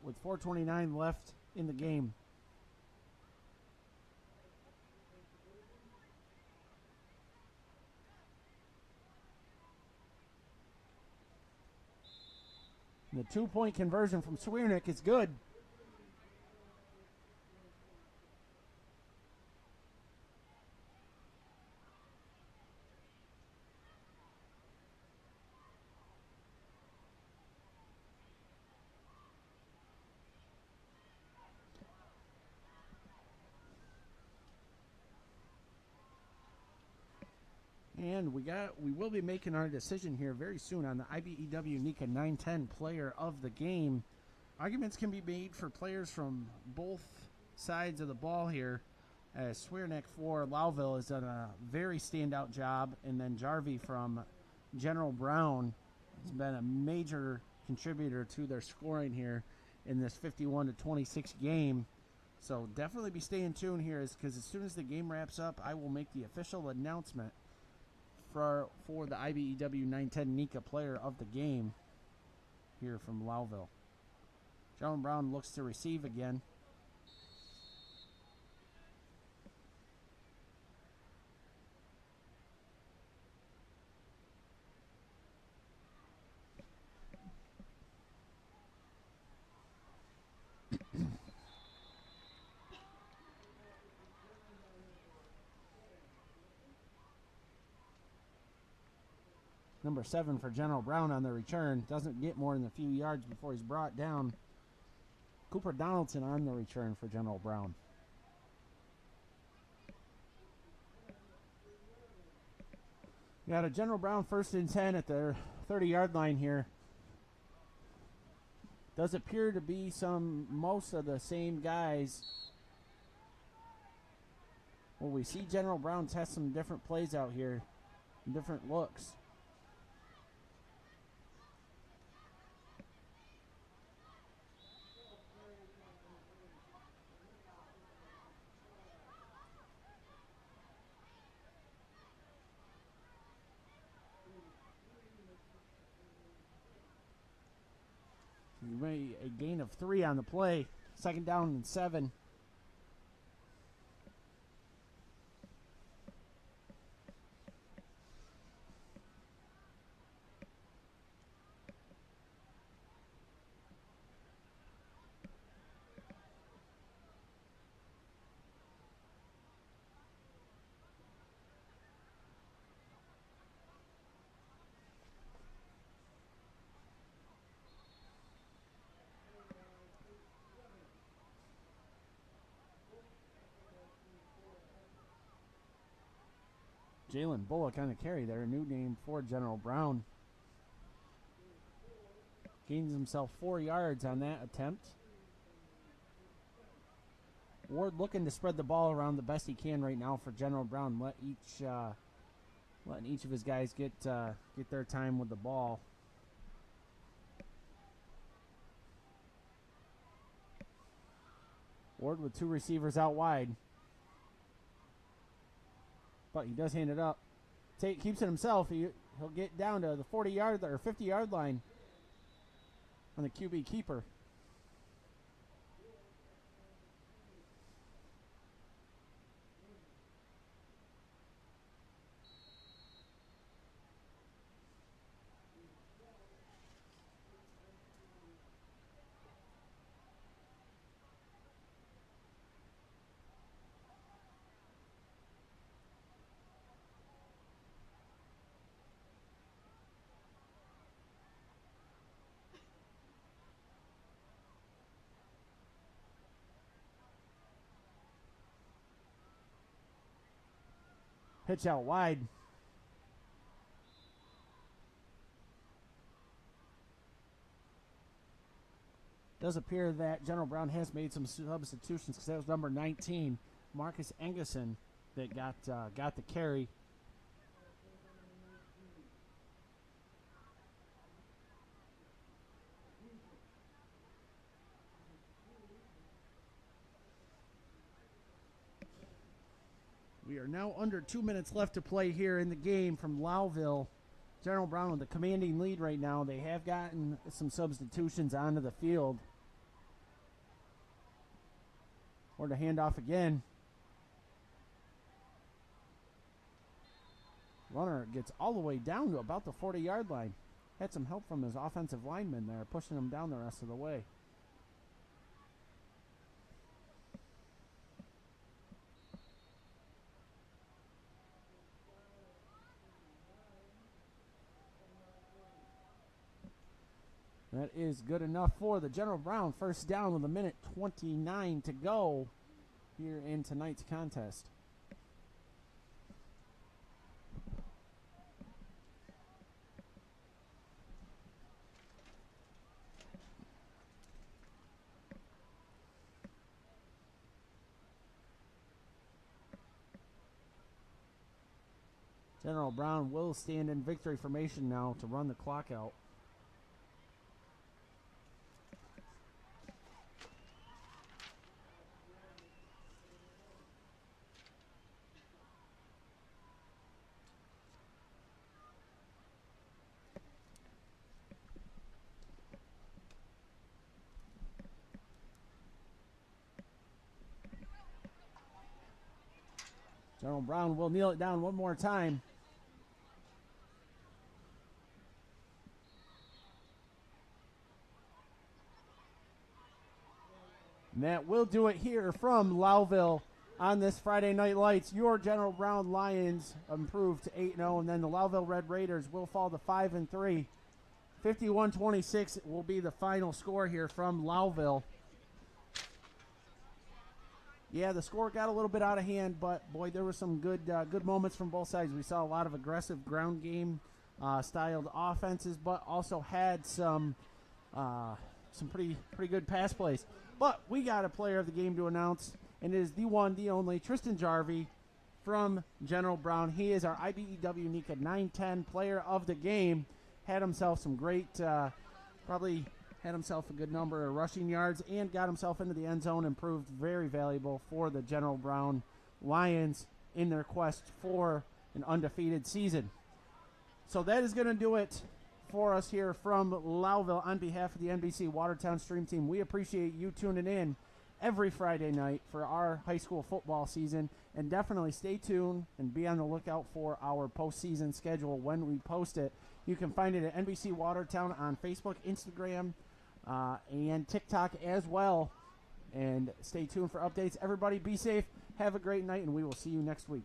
with 4:29 left in the game. And the 2-point conversion from Swiernick is good. And we will be making our decision here very soon on the IBEW NICA 910 player of the game. Arguments can be made for players from both sides of the ball here, as Swiernick for Lowville has done a very standout job, and then Jarvie from General Brown has been a major contributor to their scoring here in this 51-26 game. So definitely be staying tuned here, because as soon as the game wraps up, I will make the official announcement for the IBEW 910 NICA player of the game here from Lowville. John Brown looks to receive again. Number 7 for General Brown on the return. Doesn't get more than a few yards before he's brought down. Cooper Donaldson on the return for General Brown. Got a General Brown 1st and 10 at their 30-yard line here. Does appear to be most of the same guys. Well, we see General Brown test some different plays out here, different looks. A gain of 3 on the play. 2nd down and 7. Jalen Bullock on the carry there, a new name for General Brown. Gains himself 4 yards on that attempt. Ward looking to spread the ball around the best he can right now for General Brown. Letting each of his guys get their time with the ball. Ward with 2 receivers out wide. But he does hand it up. Keeps it himself. He'll get down to the 40-yard or 50-yard line on the QB keeper. Pitch out wide. Does appear that General Brown has made some substitutions because that was number 19, Marcus Engeson, that got the carry. We are now under 2 minutes left to play here in the game from Lowville. General Brown with the commanding lead right now. They have gotten some substitutions onto the field. Or the handoff again. Runner gets all the way down to about the 40-yard line. Had some help from his offensive lineman there, pushing him down the rest of the way. That is good enough for the General Brown. First down with 1:29 to go here in tonight's contest. General Brown will stand in victory formation now to run the clock out. General Brown will kneel it down one more time. And that will do it here from Lowville on this Friday Night Lights. Your General Brown Lions improved to 8-0, and then the Lowville Red Raiders will fall to 5-3. 51-26 will be the final score here from Lowville. Yeah, the score got a little bit out of hand, but boy, there were some good moments from both sides. We saw a lot of aggressive ground game styled offenses, but also had some pretty good pass plays. But we got a player of the game to announce, and it is the one, the only, Tristan Jarvie from General Brown. He is our IBEW NECA 9-10 player of the game. Had himself some great, probably had himself a good number of rushing yards and got himself into the end zone and proved very valuable for the General Brown Lions in their quest for an undefeated season. So that is going to do it for us here from Lowville on behalf of the NBC Watertown Stream Team. We appreciate you tuning in every Friday night for our high school football season, and definitely stay tuned and be on the lookout for our postseason schedule when we post it. You can find it at NBC Watertown on Facebook, Instagram, and TikTok as well. And stay tuned for updates. Everybody be safe. Have a great night, and we will see you next week.